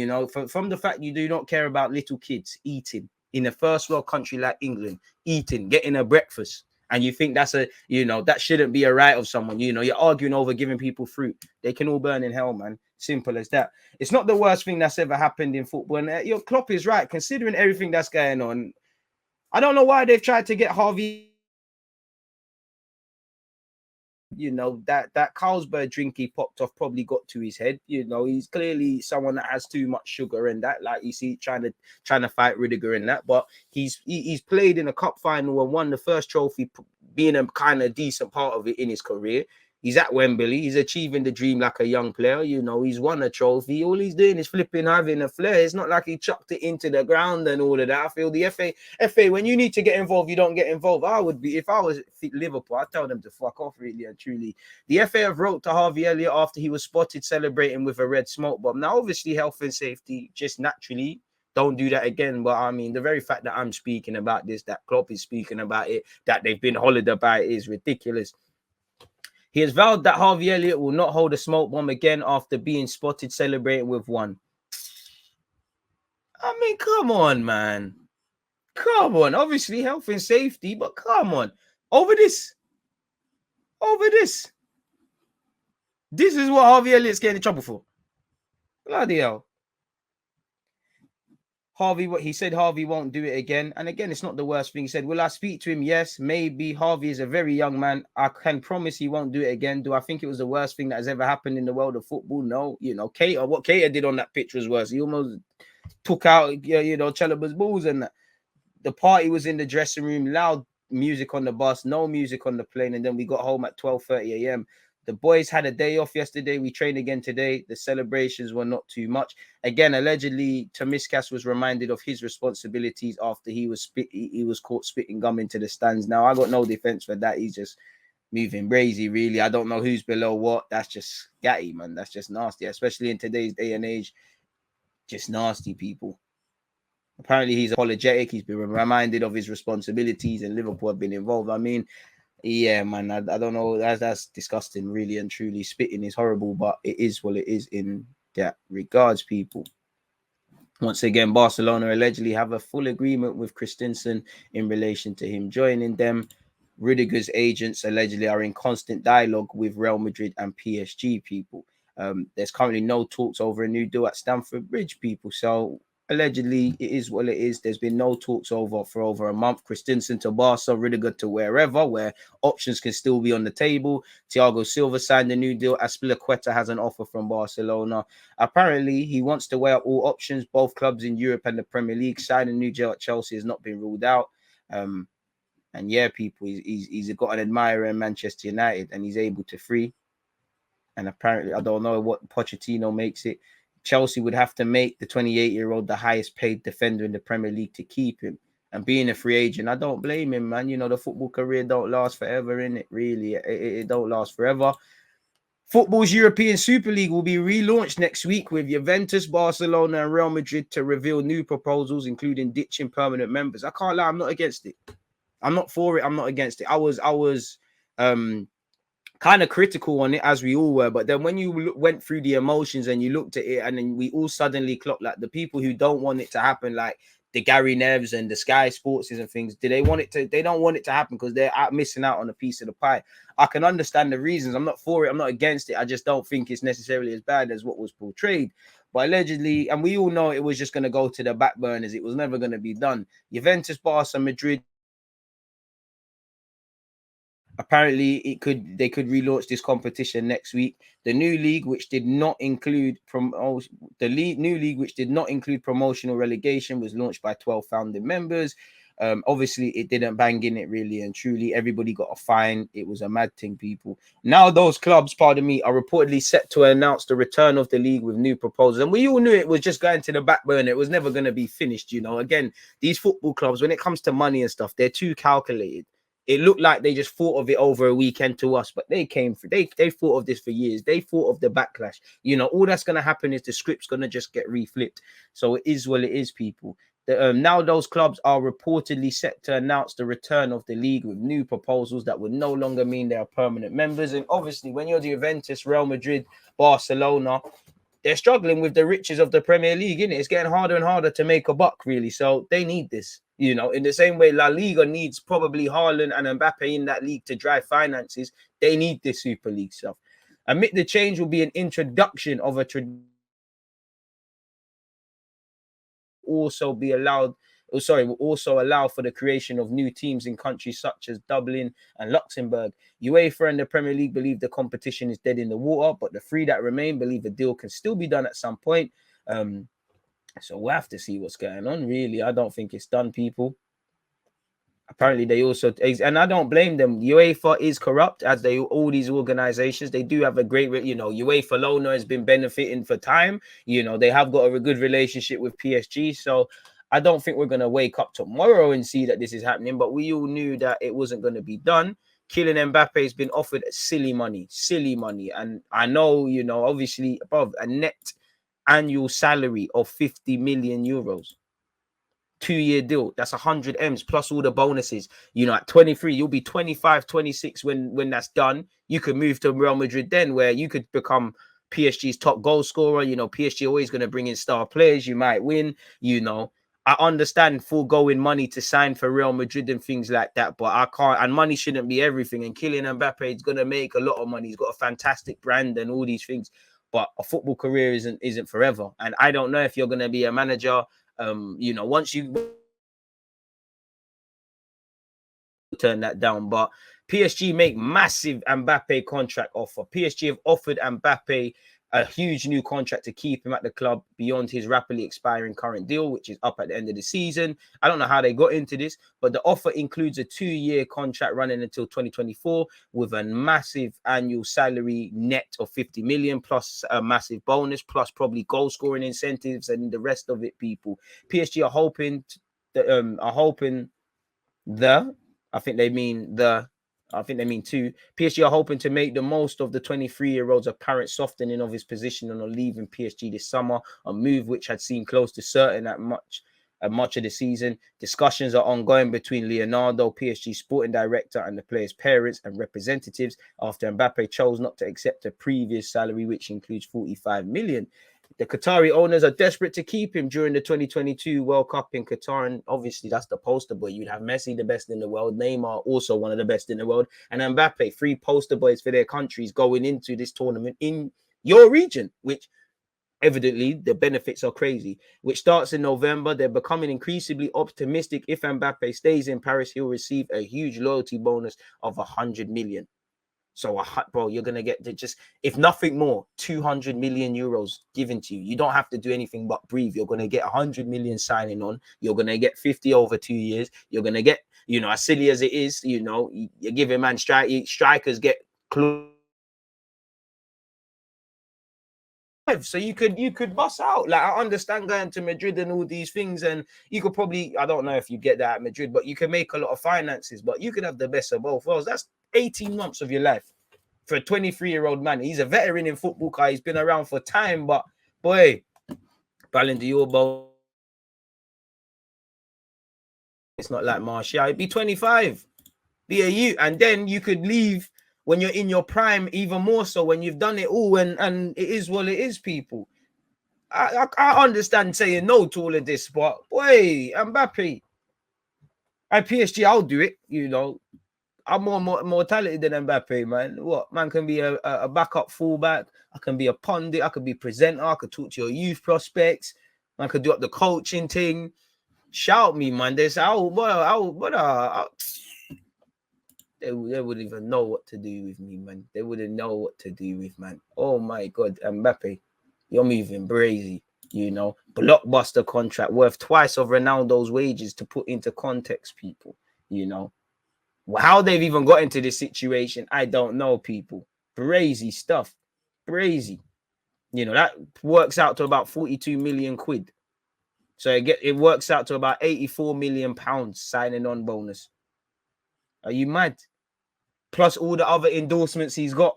from the fact you do not care about little kids eating in a first world country like England, getting a breakfast. And you think that's that shouldn't be a right of someone. You're arguing over giving people fruit. They can all burn in hell, man. Simple as that. It's not the worst thing that's ever happened in football. And your Klopp is right, considering everything that's going on. I don't know why they've tried to get Harvey. You know, that Carlsberg drink he popped off probably got to his head. You know, he's clearly someone that has too much sugar in that. Like you see, trying to fight Rudiger in that. But he's played in a cup final and won the first trophy, being a kind of decent part of it in his career. He's at Wembley. He's achieving the dream like a young player. You know, he's won a trophy. All he's doing is flipping, having a flair. It's not like he chucked it into the ground and all of that. I feel the FA, when you need to get involved, you don't get involved. I would be, if I was Liverpool, I'd tell them to fuck off, really and truly. The FA have wrote to Harvey Elliott after he was spotted celebrating with a red smoke bomb. Now, obviously, health and safety, just naturally, don't do that again. But I mean, the very fact that I'm speaking about this, that Klopp is speaking about it, that they've been hollered about it is ridiculous. He has vowed that Harvey Elliott will not hold a smoke bomb again after being spotted celebrating with one. I mean, come on, man. Come on. Obviously, health and safety, but come on. Over this. This is what Harvey Elliott's getting in trouble for. Bloody hell. He said Harvey won't do it again. And again, it's not the worst thing. He said, will I speak to him? Yes, maybe. Harvey is a very young man. I can promise he won't do it again. Do I think it was the worst thing that has ever happened in the world of football? No. You know, what Kepa did on that pitch was worse. He almost took out, you know, Chalobah's balls and that. The party was in the dressing room, loud music on the bus, no music on the plane. And then we got home at 12:30 a.m. The boys had a day off yesterday. We trained again today. The celebrations were not too much. Again, allegedly, Tomiskas was reminded of his responsibilities after he was caught spitting gum into the stands. Now, I got no defense for that. He's just moving crazy, really. I don't know who's below what. That's just gatty, man. That's just nasty, especially in today's day and age. Just nasty people. Apparently, he's apologetic. He's been reminded of his responsibilities, and Liverpool have been involved. I mean, yeah, man, I don't know. That's disgusting, really and truly. Spitting is horrible, but it is what it is in that regards, people. Once again, Barcelona allegedly have a full agreement with Christensen in relation to him joining them. Rudiger's agents allegedly are in constant dialogue with Real Madrid and PSG, people. There's currently no talks over a new deal at Stamford Bridge, people. So allegedly, it is what it is. There's been no talks for over a month. Christensen to Barca, Rudiger to wherever, where options can still be on the table. Thiago Silva signed a new deal. Azpilicueta has an offer from Barcelona. Apparently, he wants to weigh up all options. Both clubs in Europe and the Premier League. Signing a new deal at Chelsea has not been ruled out. And yeah, people, he's got an admirer in Manchester United, and he's able to free. And apparently, I don't know what Pochettino makes it. Chelsea would have to make the 28-year-old the highest paid defender in the Premier League to keep him. And being a free agent, I don't blame him, man. You know, the football career don't last forever, innit? Really, it don't last forever. Football's European Super League will be relaunched next week with Juventus, Barcelona, and Real Madrid to reveal new proposals, including ditching permanent members. I can't lie, I'm not against it. I'm not for it. I'm not against it. I was kind of critical on it, as we all were, but then when you went through the emotions and you looked at it, and then we all suddenly clocked, like, the people who don't want it to happen, like the Gary Nevs and the Sky Sports and things, they don't want it to happen because they're missing out on a piece of the pie. I can understand the reasons. I'm not for it, I'm not against it. I just don't think it's necessarily as bad as what was portrayed. But allegedly, and we all know it was just going to go to the back burners, it was never going to be done. Juventus, Barca, Madrid, apparently they could relaunch this competition next week. The new league, which did not include promotional relegation, was launched by 12 founding members. Obviously, it didn't bang in it, really and truly. Everybody got a fine. It was a mad thing, people. Now those clubs, pardon me, are reportedly set to announce the return of the league with new proposals. And we all knew it was just going to the back burner. It was never going to be finished, you know. Again, these football clubs, when it comes to money and stuff, they're too calculated. It looked like they just thought of it over a weekend to us, but they came through. They thought of this for years. They thought of the backlash. You know, all that's going to happen is the script's going to just get reflipped. So it is what it is, people. Now those clubs are reportedly set to announce the return of the league with new proposals that would no longer mean they are permanent members. And obviously, when you're the Juventus, Real Madrid, Barcelona, they're struggling with the riches of the Premier League, innit? It's getting harder and harder to make a buck, really. So they need this, you know, in the same way La Liga needs probably Haaland and Mbappe in that league to drive finances. They need this Super League stuff. Amid the change will be an introduction of also be allowed will also allow for the creation of new teams in countries such as Dublin and Luxembourg. UEFA and the Premier League believe the competition is dead in the water, but the three that remain believe a deal can still be done at some point. So we'll have to see what's going on, really. I don't think it's done, people. Apparently, they also, and I don't blame them. UEFA is corrupt, as they all these organizations. They do have a great, UEFA Lona has been benefiting for time. They have got a good relationship with PSG. So I don't think we're going to wake up tomorrow and see that this is happening. But we all knew that it wasn't going to be done. Kylian Mbappe has been offered silly money. And I know, obviously above a net annual salary of 50 million euros. 2-year deal. That's 100 M's plus all the bonuses. At 23, you'll be 25, 26 when that's done. You could move to Real Madrid then, where you could become PSG's top goal scorer. PSG always going to bring in star players. You might win. I understand foregoing money to sign for Real Madrid and things like that, but I can't. And money shouldn't be everything. And Kylian Mbappe is going to make a lot of money. He's got a fantastic brand and all these things. But a football career isn't forever. And I don't know if you're going to be a manager. Once you turn that down, but PSG make massive Mbappe contract offer. PSG have offered Mbappe a huge new contract to keep him at the club beyond his rapidly expiring current deal, which is up at the end of the season. I don't know how they got into this, but the offer includes a 2-year contract running until 2024 with a massive annual salary net of 50 million plus a massive bonus plus probably goal scoring incentives and the rest of it. People, PSG are hoping I think they mean two. PSG are hoping to make the most of the 23-year-old's apparent softening of his position on leaving PSG this summer, a move which had seemed close to certain at much of the season. Discussions are ongoing between Leonardo, PSG sporting director, and the players' parents and representatives after Mbappe chose not to accept a previous salary, which includes 45 million. The Qatari owners are desperate to keep him during the 2022 World Cup in Qatar. And obviously, that's the poster boy. You'd have Messi, the best in the world. Neymar, also one of the best in the world. And Mbappe, 3 poster boys for their countries going into this tournament in your region, which evidently the benefits are crazy, which starts in November. They're becoming increasingly optimistic. If Mbappe stays in Paris, he'll receive a huge loyalty bonus of 100 million. So, bro, you're going to get just, if nothing more, 200 million euros given to you. You don't have to do anything but breathe. You're going to get 100 million signing on. You're going to get 50 over 2 years. You're going to get, as silly as it is, you're giving man strikers get close. So you could bust out. Like, I understand going to Madrid and all these things, and you could probably, I don't know if you get that at Madrid, but you can make a lot of finances, but you could have the best of both worlds. That's 18 months of your life for a 23-year-old man. He's a veteran in football, car. He's been around for time, but boy, Ballon d'Or, it's not like Martial. He'd be 25, be a youth, and then you could leave when you're in your prime, even more so when you've done it all, and it is what it is, people. I understand saying no to all of this, but boy, Mbappe at PSG, I'll do it. I'm more talented than Mbappe, man. What man can be a backup fullback? I can be a pundit. I could be presenter. I could talk to your youth prospects. I could do up the coaching thing. Shout me, man. They say, they wouldn't even know what to do with me, man. They wouldn't know what to do with, man. Oh my God, Mbappe, you're moving crazy. Blockbuster contract worth twice of Ronaldo's wages, to put into context, people. How they've even got into this situation, I don't know, people. Crazy stuff. Crazy. That works out to about 42 million quid. So it works out to about 84 million pounds signing on bonus. Are you mad? Plus all the other endorsements he's got.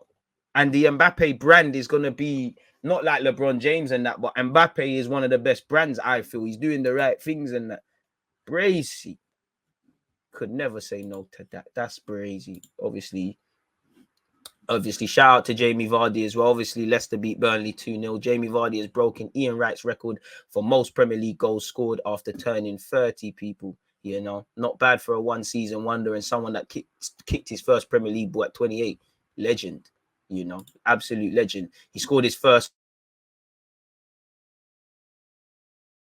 And the Mbappe brand is going to be not like LeBron James and that, but Mbappe is one of the best brands, I feel. He's doing the right things and that. Brazy. Could never say no to that. That's crazy. Obviously, shout out to Jamie Vardy as well. Obviously, Leicester beat Burnley 2-0. Jamie Vardy has broken Ian Wright's record for most Premier League goals scored after turning 30, people. Not bad for a one-season wonder and someone that kicked his first Premier League ball at 28. Legend, absolute legend. He scored his first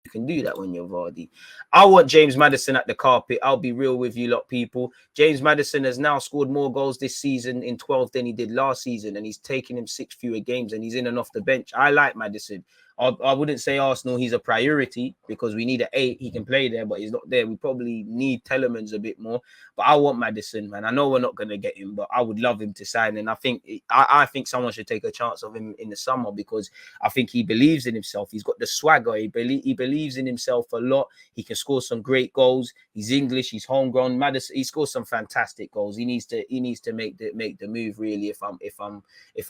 You can do that when you're Vardy. I want James Maddison at the carpet. I'll be real with you lot, people. James Maddison has now scored more goals this season in 12 than he did last season, and he's taken him 6 fewer games, and he's in and off the bench. I like Maddison. I wouldn't say Arsenal, he's a priority because we need an 8. He can play there, but he's not there. We probably need Telemans a bit more. But I want Maddison, man. I know we're not going to get him, but I would love him to sign. And I think someone should take a chance of him in the summer because I think he believes in himself. He's got the swagger. He believes in himself a lot. He can score some great goals. He's English. He's homegrown. Maddison, he scores some fantastic goals. He needs to make the move. Really, if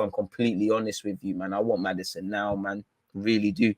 I'm completely honest with you, man, I want Maddison now, man. Really do.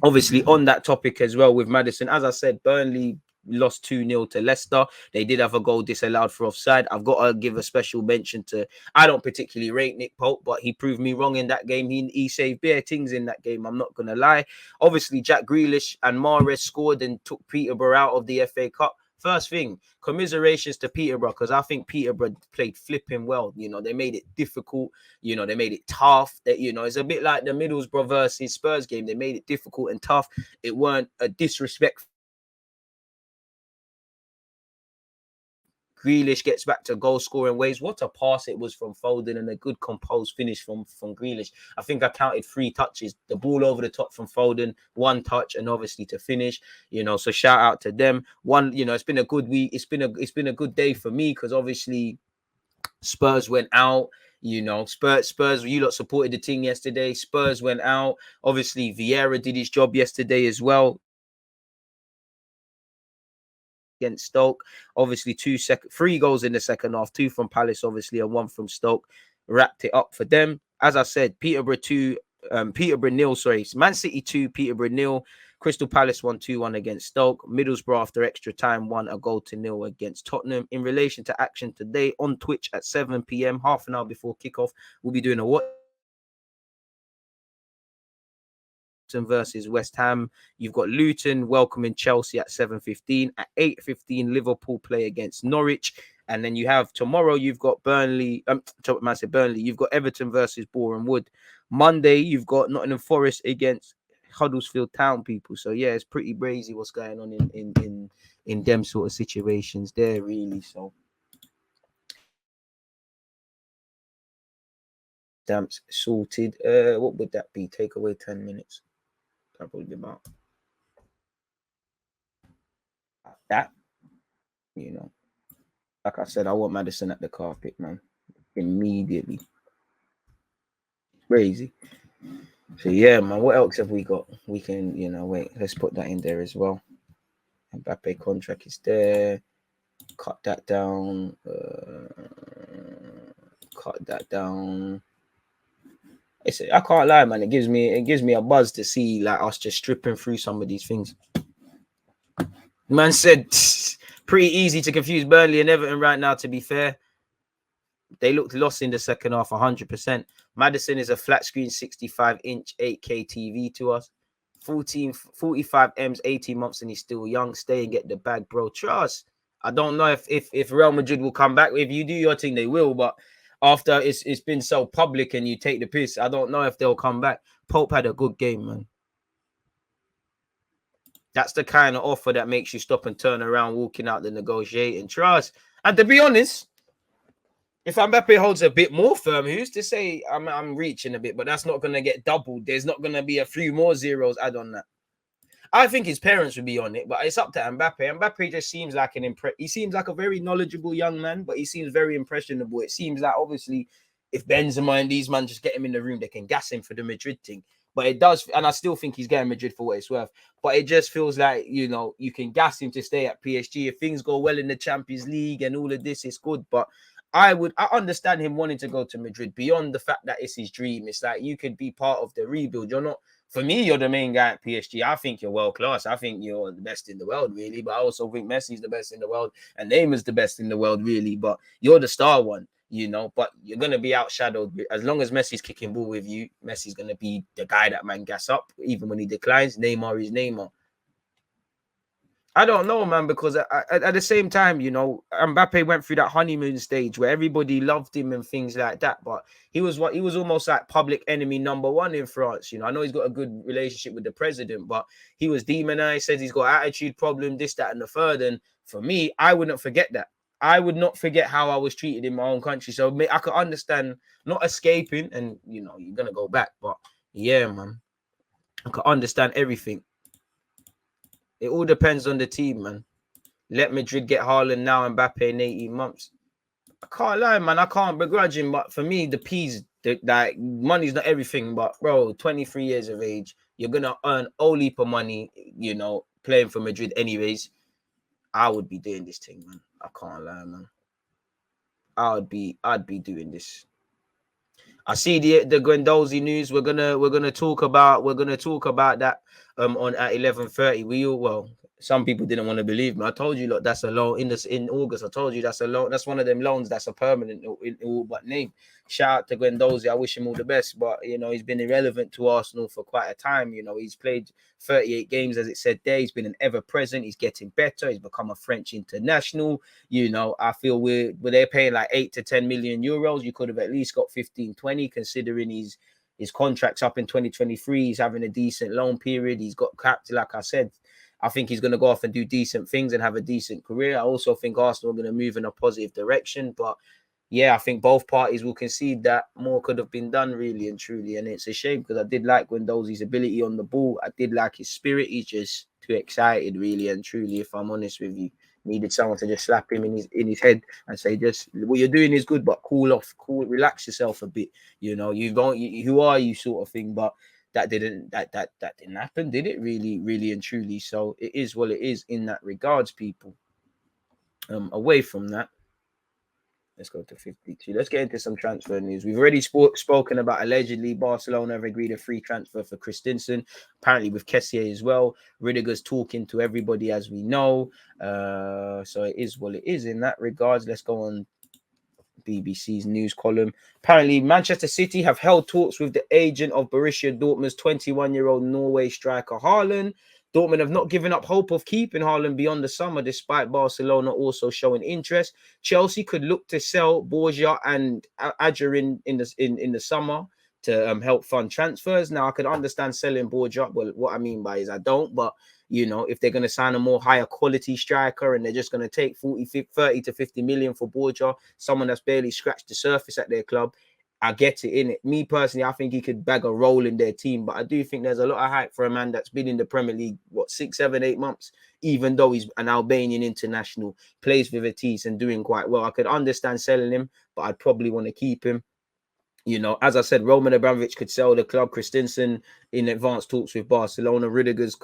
Obviously, on that topic as well with Maddison, as I said, Burnley lost 2-0 to Leicester. They did have a goal disallowed for offside. I've got to give a special mention to, I don't particularly rate Nick Pope, but he proved me wrong in that game. He saved bare things in that game, I'm not going to lie. Obviously, Jack Grealish and Mahrez scored and took Peterborough out of the FA Cup. First thing, commiserations to Peterborough because I think Peterborough played flipping well. You know, they made it difficult. You know, they made it tough. That, you know, it's a bit like the Middlesbrough versus Spurs game. They made it difficult and tough. It weren't a disrespect. Grealish gets back to goal scoring ways. What a pass it was from Foden and a good composed finish from Grealish. I think I counted 3 touches. The ball over the top from Foden, 1 touch, and obviously to finish. You know, so shout out to them. You know, it's been a good week. It's been a good day for me because obviously Spurs went out. You know, Spurs, you lot supported the team yesterday. Spurs went out. Obviously, Vieira did his job yesterday as well against Stoke. Obviously 3 goals in the second half, 2 from Palace obviously and 1 from Stoke, wrapped it up for them. As I said, Peterborough 0, Man City 2, Peterborough 0. Crystal Palace 1-2-1 against Stoke. Middlesbrough after extra time won a goal to 0 against Tottenham. In relation to action today on Twitch at 7 p.m, half an hour before kickoff, we'll be doing a what versus West Ham. You've got Luton welcoming Chelsea at 7:15. At 8:15, Liverpool play against Norwich. And then you have tomorrow, you've got Burnley. You've got Everton versus Boreham Wood. Monday, you've got Nottingham Forest against Huddersfield Town, people. So yeah, it's pretty crazy what's going on in them sort of situations there, really. So stamps sorted. What would that be? Take away 10 minutes. That'll probably be about that. You know, like I said, I want Maddison at the carpet, man. Immediately. Crazy. So yeah, man, what else have we got? We can, you know, wait, let's put that in there as well. Mbappe contract is there. Cut that down. Cut that down. I can't lie, man. It gives me a buzz to see like us just stripping through some of these things. Man said pretty easy to confuse Burnley and Everton right now, to be fair. They looked lost in the second half 100%. Maddison is a flat screen 65-inch 8K TV to us. 45 M's, 18 months, and he's still young. Stay and get the bag, bro. Trust. I don't know if Real Madrid will come back. If you do your thing, they will. But after it's been so public and you take the piss, I don't know if they'll come back. Pope had a good game, man. That's the kind of offer that makes you stop and turn around, walking out the negotiating. Trust. And to be honest, if Mbappe holds a bit more firm, who's to say I'm reaching a bit, but that's not going to get doubled. There's not going to be a few more zeros add on that. I think his parents would be on it, but it's up to Mbappe. Mbappe just seems like he seems like a very knowledgeable young man, but he seems very impressionable. It seems like obviously if Benzema and these men just get him in the room, they can gas him for the Madrid thing. But it does, and I still think he's getting Madrid for what it's worth. But it just feels like, you know, you can gas him to stay at PSG. If things go well in the Champions League and all of this, it's good. But I understand him wanting to go to Madrid beyond the fact that it's his dream. It's like you could be part of the rebuild. For me, you're the main guy at PSG. I think you're world class. I think you're the best in the world, really. But I also think Messi's the best in the world and Neymar's the best in the world, really. But you're the star one, you know. But you're going to be outshadowed. As long as Messi's kicking ball with you, Messi's going to be the guy that man gas up. Even when he declines, Neymar is Neymar. I don't know, man, because at the same time, you know, Mbappe went through that honeymoon stage where everybody loved him and things like that. But he was almost like public enemy number one in France. You know, I know he's got a good relationship with the president, but he was demonized, says he's got attitude problem, this, that, and the third. And for me, I wouldn't forget that. I would not forget how I was treated in my own country. So I could understand not escaping, and you know, you're gonna go back. But yeah, man, I could understand everything. It all depends on the team, man. Let Madrid get Haaland now and Mbappe in 18 months. I can't lie, man. I can't begrudge him. But for me, that money's not everything. But, bro, 23 years of age, you're going to earn a heap of money, you know, playing for Madrid anyways. I would be doing this thing, man. I can't lie, man. I'd be doing this. I see the Guendouzi news. We're gonna talk about that on at 11:30. Some people didn't want to believe me. I told you, look, that's a loan in August. I told you that's a loan. That's one of them loans that's a permanent in all but name. Shout out to Guendouzi. I wish him all the best, but you know he's been irrelevant to Arsenal for quite a time. You know he's played 38 games, as it said there. He's been an ever present. He's getting better. He's become a French international. You know, I feel where they're paying like 8 to 10 million euros. You could have at least got 15, 20, considering his contract's up in 2023. He's having a decent loan period. He's got capped, like I said. I think he's going to go off and do decent things and have a decent career. I also think Arsenal are going to move in a positive direction. But yeah, I think both parties will concede that more could have been done, really and truly. And it's a shame because I did like Guendouzi's ability on the ball. I did like his spirit. He's just too excited, really and truly, if I'm honest with you. Needed someone to just slap him in his head and say, just what you're doing is good, but cool off, relax yourself a bit. You know, who are you, sort of thing. But that didn't happen, did it? Really and truly. So it is what it is in that regards, people. Away from that, let's go to 52. Let's get into some transfer news. We've already spoken about allegedly Barcelona have agreed a free transfer for Christensen, apparently with Kessié as well. Rudiger's talking to everybody, as we know. So it is what it is in that regards. Let's go on BBC's news column. Apparently, Manchester City have held talks with the agent of Borussia Dortmund's 21-year-old Norway striker Haaland. Dortmund have not given up hope of keeping Haaland beyond the summer, despite Barcelona also showing interest. Chelsea could look to sell Borja and Adjerin in the summer to help fund transfers. Now, I could understand selling Borja. Well, what I mean by is I don't, but you know, if they're going to sign a more higher quality striker and they're just going to take 30 to 50 million for Borja, someone that's barely scratched the surface at their club, I get it, in it. Me personally, I think he could bag a role in their team, but I do think there's a lot of hype for a man that's been in the Premier League, 6, 7, 8 months, even though he's an Albanian international, plays with Betis and doing quite well. I could understand selling him, but I'd probably want to keep him. You know, as I said, Roman Abramovich could sell the club. Christensen in advanced talks with Barcelona. Rudiger's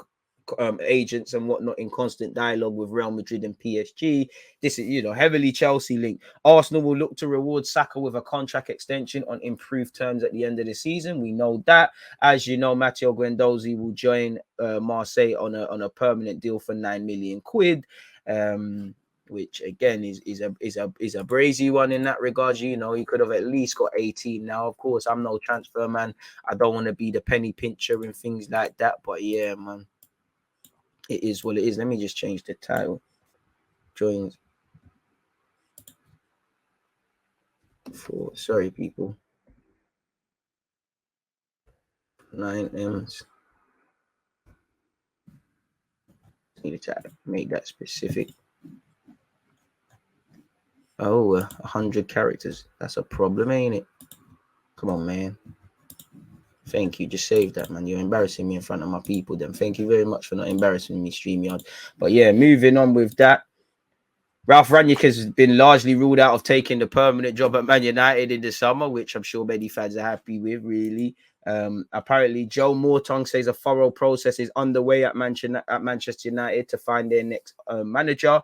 agents and whatnot in constant dialogue with Real Madrid and PSG. This is, you know, heavily Chelsea linked. Arsenal will look to reward Saka with a contract extension on improved terms at the end of the season. We know that. As you know, Matteo Guendouzi will join Marseille on a permanent deal for 9 million quid. Which again is a brazy one in that regard. You know, he could have at least got 18. Now, of course, I'm no transfer man. I don't want to be the penny pincher and things like that. But yeah, man, it is what it is. Let me just change the title. Joins for sorry, people. 9 M's. Need to try to make that specific. Oh, 100 characters. That's a problem, ain't it? Come on, man. Thank you. Just save that, man. You're embarrassing me in front of my people. Then thank you very much for not embarrassing me, StreamYard. But yeah, moving on with that. Ralph Rangnick has been largely ruled out of taking the permanent job at Man United in the summer, which I'm sure many fans are happy with, really. Apparently, Joe Morton says a thorough process is underway at Manchester United to find their next manager.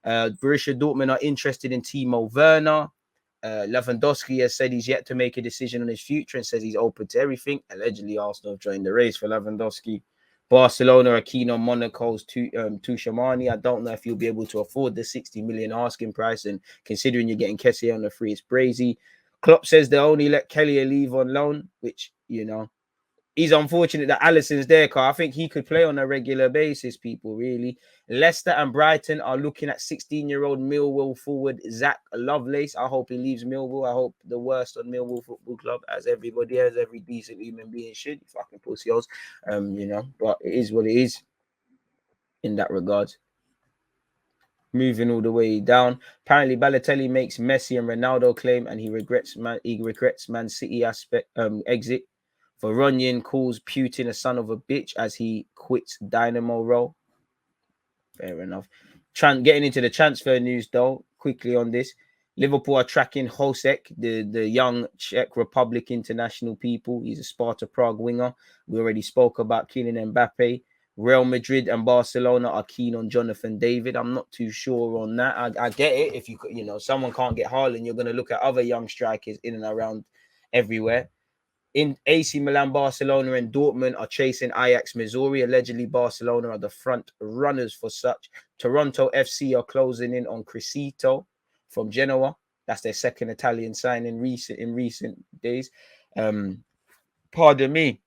Borussia Dortmund are interested in Timo Werner. Lewandowski has said he's yet to make a decision on his future and says he's open to everything. Allegedly, Arsenal have joined the race for Lewandowski. Barcelona are keen on Monaco's Tuchemani. I don't know if you'll be able to afford the 60 million asking price, and considering you're getting Kessié on the free, it's brazy. Klopp says they'll only let Kelly leave on loan, which, you know, He's unfortunate that Alisson's there, because I think he could play on a regular basis, people, really. Leicester and Brighton are looking at 16-year-old Millwall forward Zach Lovelace. I hope he leaves Millwall. I hope the worst on Millwall Football Club, as everybody has, every decent human being should. Fucking pussy-holes. You know, but it is what it is in that regard. Moving all the way down. Apparently, Balotelli makes Messi and Ronaldo claim, and he regrets Man City exit. Varonian calls Putin a son of a bitch as he quits Dynamo role. Fair enough. Getting into the transfer news, though, quickly on this. Liverpool are tracking Hosek, the young Czech Republic international people. He's a Sparta Prague winger. We already spoke about Kylian Mbappe. Real Madrid and Barcelona are keen on Jonathan David. I'm not too sure on that. I get it. If someone can't get Haaland, you're going to look at other young strikers in and around everywhere. In AC Milan, Barcelona, and Dortmund are chasing Ajax Missouri. Allegedly, Barcelona are the front runners for such. Toronto FC are closing in on Crisito from Genoa. That's their second Italian sign in recent days. Pardon me.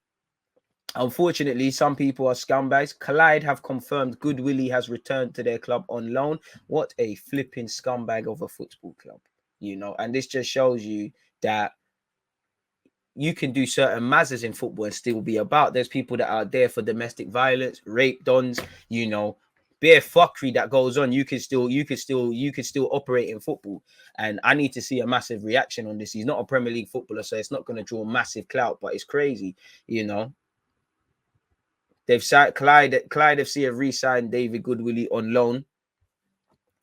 Unfortunately, some people are scumbags. Clyde have confirmed Good Willie has returned to their club on loan. What a flipping scumbag of a football club, and this just shows you that you can do certain mazes in football and still be about. There's people that are there for domestic violence, rape dons, bare fuckery that goes on. You can still operate in football. And I need to see a massive reaction on this. He's not a Premier League footballer, so it's not going to draw massive clout, but it's crazy, They've signed Clyde FC have re-signed David Goodwillie on loan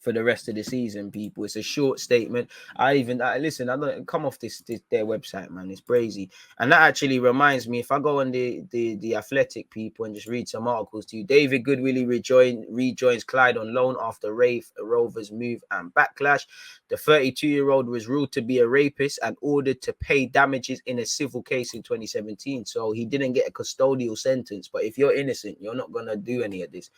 for the rest of the season, people. It's a short statement. Listen, I don't come off this their website, man. It's crazy. And that actually reminds me, if I go on the Athletic, people, and just read some articles to you, David Goodwillie rejoins Clyde on loan after Rafe Rovers move and backlash. The 32-year-old was ruled to be a rapist and ordered to pay damages in a civil case in 2017. So he didn't get a custodial sentence. But if you're innocent, you're not gonna do any of this,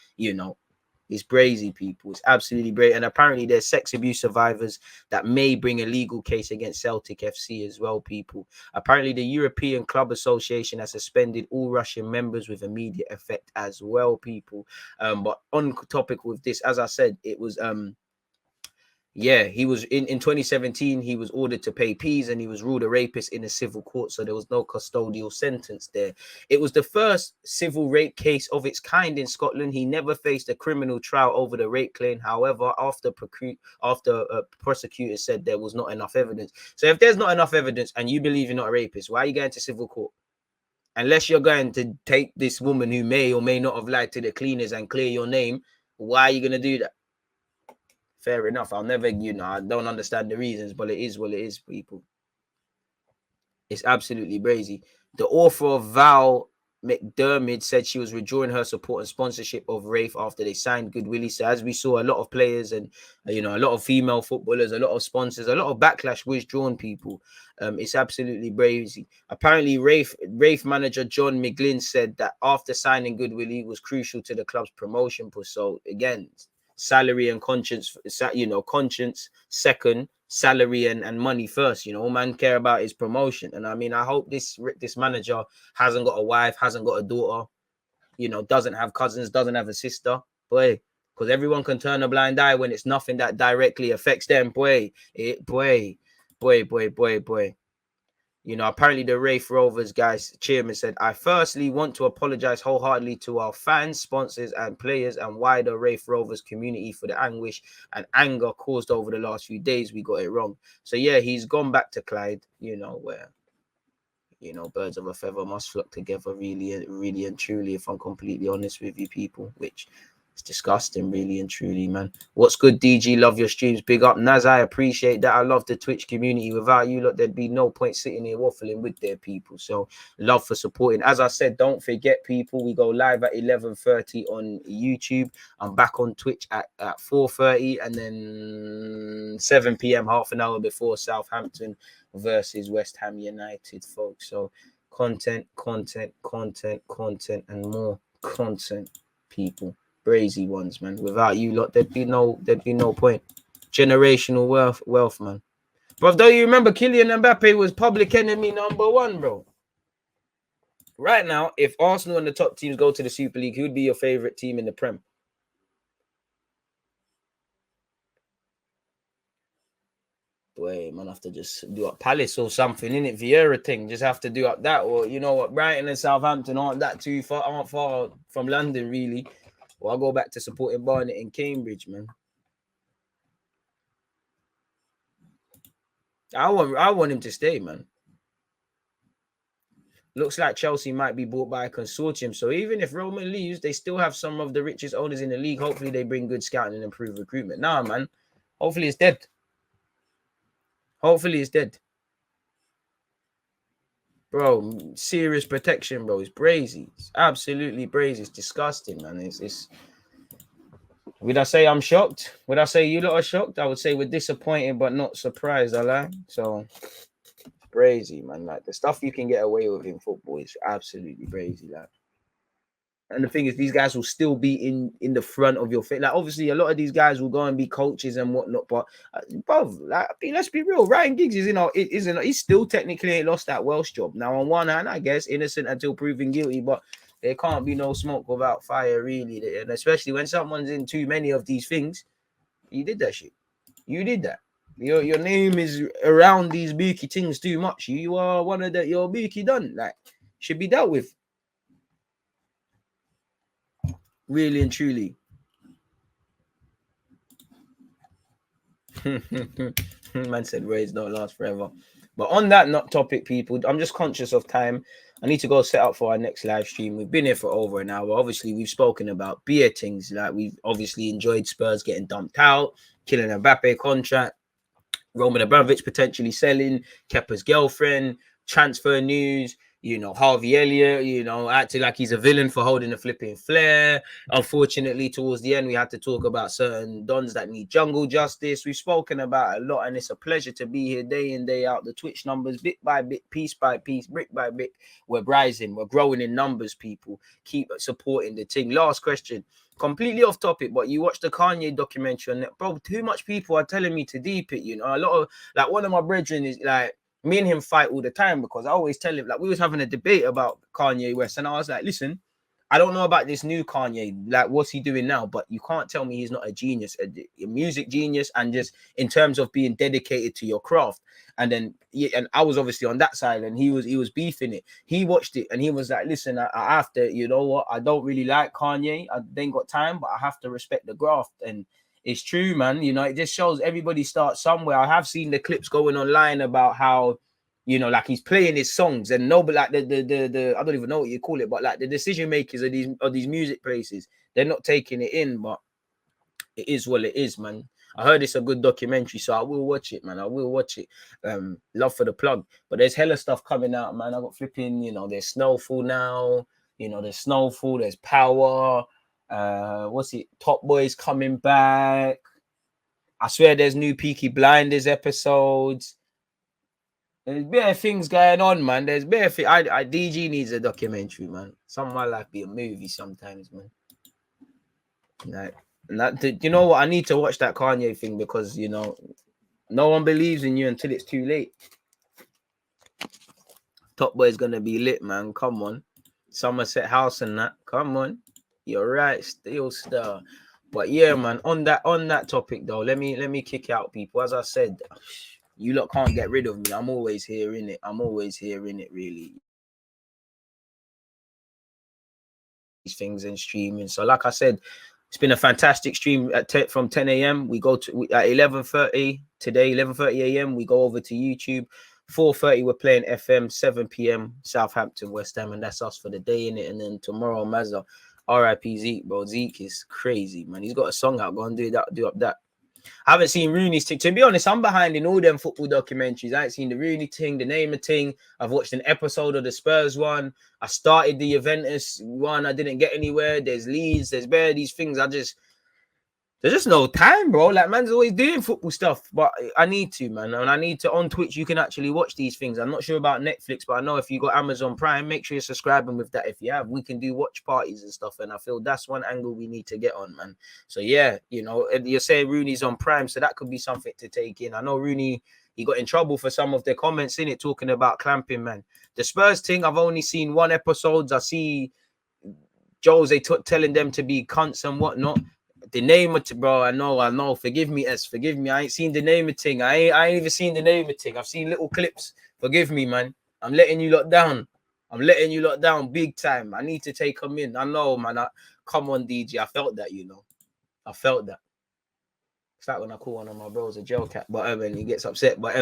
It's crazy, people. It's absolutely great. And apparently there's sex abuse survivors that may bring a legal case against Celtic FC as well, people. Apparently the European Club Association has suspended all Russian members with immediate effect as well, people. But on topic with this, as I said, it was he was in 2017, he was ordered to pay P's and he was ruled a rapist in a civil court. So there was no custodial sentence there. It was the first civil rape case of its kind in Scotland. He never faced a criminal trial over the rape claim. However, after prosecutors said there was not enough evidence. So if there's not enough evidence and you believe you're not a rapist, why are you going to civil court? Unless you're going to take this woman who may or may not have lied to the cleaners and clear your name, why are you going to do that? Fair enough. I'll never, I don't understand the reasons, but it is what it is, people. It's absolutely crazy. The author of Val McDermid said she was withdrawing her support and sponsorship of Rafe after they signed Goodwillie. So as we saw, a lot of players and, a lot of female footballers, a lot of sponsors, a lot of backlash was drawn, people. It's absolutely crazy. Apparently, Rafe manager John McGlynn said that after signing Goodwillie was crucial to the club's promotion push. So again, salary and conscience, conscience second, salary and money first. Man care about his promotion. And I mean, I hope this manager hasn't got a wife, hasn't got a daughter, doesn't have cousins, doesn't have a sister, boy, because everyone can turn a blind eye when it's nothing that directly affects them, boy. Apparently the Rafe Rovers guys chairman said, I firstly want to apologize wholeheartedly to our fans, sponsors and players and wider Rafe Rovers community for the anguish and anger caused over the last few days. We got it wrong. So yeah, he's gone back to Clyde, where birds of a feather must flock together, really and truly, if I'm completely honest with you, people, which it's disgusting, really and truly, man. What's good, DG? Love your streams. Big up, Naz. I appreciate that. I love the Twitch community. Without you, look, there'd be no point sitting here waffling with their people. So, love for supporting. As I said, don't forget, people, we go live at 11:30 on YouTube. I'm back on Twitch at 4:30 and then 7 p.m., half an hour before Southampton versus West Ham United, folks. So, content, and more content, people. Crazy ones, man. Without you lot, there'd be no point. Generational wealth, man. Bro, don't you remember Kylian Mbappe was public enemy number one, bro? Right now, if Arsenal and the top teams go to the Super League, who would be your favourite team in the Prem? Boy, man, have to just do up Palace or something, innit? Vieira thing. Just have to do up that, or you know what? Brighton and Southampton aren't far from London, really. Or I'll go back to supporting Barnet in Cambridge, man. I want him to stay, man. Looks like Chelsea might be bought by a consortium. So even if Roman leaves, they still have some of the richest owners in the league. Hopefully they bring good scouting and improve recruitment. Nah, man. Hopefully it's dead. Hopefully it's dead. Bro, serious protection, bro. It's brazy. It's absolutely brazy. It's disgusting, man. It's Would I say I'm shocked? Would I say you lot are shocked? I would say we're disappointed but not surprised, I lie. So brazy, man. Like the stuff you can get away with in football is absolutely brazy. Like, and the thing is, these guys will still be in the front of your face. Like, obviously, a lot of these guys will go and be coaches and whatnot. But, bro, like, I mean, let's be real. Ryan Giggs he's still technically ain't lost that Welsh job. Now, on one hand, I guess innocent until proven guilty, but there can't be no smoke without fire, really. And especially when someone's in too many of these things, you did that shit. You did that. Your name is around these beaky things too much. You are one of your beaky done. Like, should be dealt with. Really and truly. Man said raids don't last forever. But on that not topic, people, I'm just conscious of time. I need to go set up for our next live stream. We've been here for over an hour. Obviously, we've spoken about beer things. Like, we've obviously enjoyed Spurs getting dumped out, killing Mbappe contract, Roman Abramovich potentially selling, Kepa's girlfriend, transfer news, Harvey Elliott, acting like he's a villain for holding a flipping flare. Unfortunately, towards the end, we had to talk about certain dons that need jungle justice. We've spoken about a lot, and it's a pleasure to be here day in, day out. The Twitch numbers, bit by bit, piece by piece, brick by brick, we're rising. We're growing in numbers, people. Keep supporting the thing. Last question. Completely off topic, but you watched the Kanye documentary on that, bro. Too much people are telling me to deep it. A lot of like one of my brethren is like me and him fight all the time because I always tell him like we was having a debate about Kanye West, and I was like, listen, I don't know about this new Kanye, like what's he doing now, but you can't tell me he's not a genius, a music genius, and just in terms of being dedicated to your craft. And then, and I was obviously on that side, and he was beefing it. He watched it, and he was like, "Listen, I have to, you know what? I don't really like Kanye. I ain't got time, but I have to respect the graft." And it's true, man. It just shows everybody starts somewhere. I have seen the clips going online about how, like he's playing his songs, and no, but like the I don't even know what you call it, but like the decision makers of these music places, they're not taking it in. But it is what it is, man. I heard it's a good documentary, so I will watch it, man. I will watch it. Love for the plug. But there's hella stuff coming out, man. I got flipping, there's Snowfall now. There's Snowfall, there's Power. What's it? Top Boy's coming back. I swear there's new Peaky Blinders episodes. There's bare things going on, man. There's bare things. DG needs a documentary, man. Some of my life be a movie sometimes, man. Like, you know what? I need to watch that Kanye thing because no one believes in you until it's too late. Top Boy is gonna be lit, man. Come on, Somerset House and that. Come on, you're right, still star. But yeah, man. On that topic though, let me kick out people. As I said, you lot can't get rid of me. I'm always here in it. Really. These things and streaming. So, like I said, it's been a fantastic stream from 10 a.m. We go to at 11:30 today, 11:30 a.m. We go over to YouTube. 4:30 we're playing FM. 7 p.m. Southampton, West Ham, and that's us for the day in it. And then tomorrow, Mazza, R.I.P. Zeke, bro. Zeke is crazy, man. He's got a song out. Go and do up that. I haven't seen Rooney's thing. To be honest, I'm behind in all them football documentaries. I ain't seen the Rooney thing, the Neymar thing. I've watched an episode of the Spurs one. I started the Juventus one. I didn't get anywhere. There's Leeds. There's bare these things. There's just no time, bro. Like, man's always doing football stuff. But I need to, man. And I need to, on Twitch, you can actually watch these things. I'm not sure about Netflix, but I know if you got Amazon Prime, make sure you're subscribing with that. If you have, we can do watch parties and stuff. And I feel that's one angle we need to get on, man. So, yeah, you're saying Rooney's on Prime, so that could be something to take in. I know Rooney, he got in trouble for some of the comments in it talking about clamping, man. The Spurs thing, I've only seen one episode. I see Jose telling them to be cunts and whatnot. The name of bro, I know. Forgive me, forgive me. I ain't seen the name of thing. I ain't even seen the name of thing. I've seen little clips. Forgive me, man. I'm letting you lot down. I'm letting you lot down big time. I need to take them in. I know, man. Come on, DJ. I felt that, you know. I felt that. It's like when I call one of my bros a jail cat, but and he gets upset. But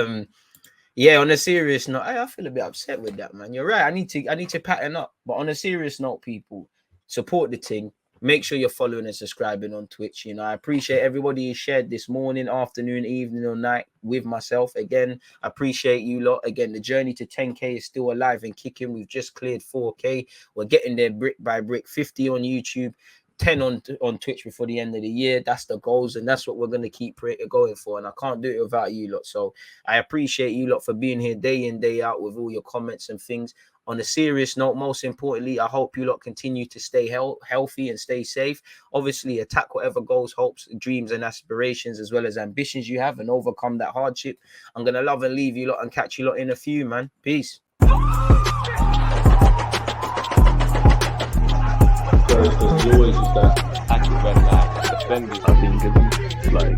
yeah, on a serious note, I feel a bit upset with that, man. You're right. I need to pattern up. But on a serious note, people, support the thing. Make sure you're following and subscribing on Twitch. You know, I appreciate everybody who shared this morning, afternoon, evening, or night with myself. Again, I appreciate you lot. Again, the journey to 10K is still alive and kicking. We've just cleared 4K. We're getting there brick by brick. 50 on YouTube, 10 on Twitch before the end of the year. That's the goals, and that's what we're going to keep going for. And I can't do it without you lot. So I appreciate you lot for being here day in, day out with all your comments and things. On a serious note, most importantly, I hope you lot continue to stay healthy and stay safe. Obviously, attack whatever goals, hopes, dreams, and aspirations, as well as ambitions you have, and overcome that hardship. I'm going to love and leave you lot and catch you lot in a few, man. Peace. There's always just that active red line defending. I think it's like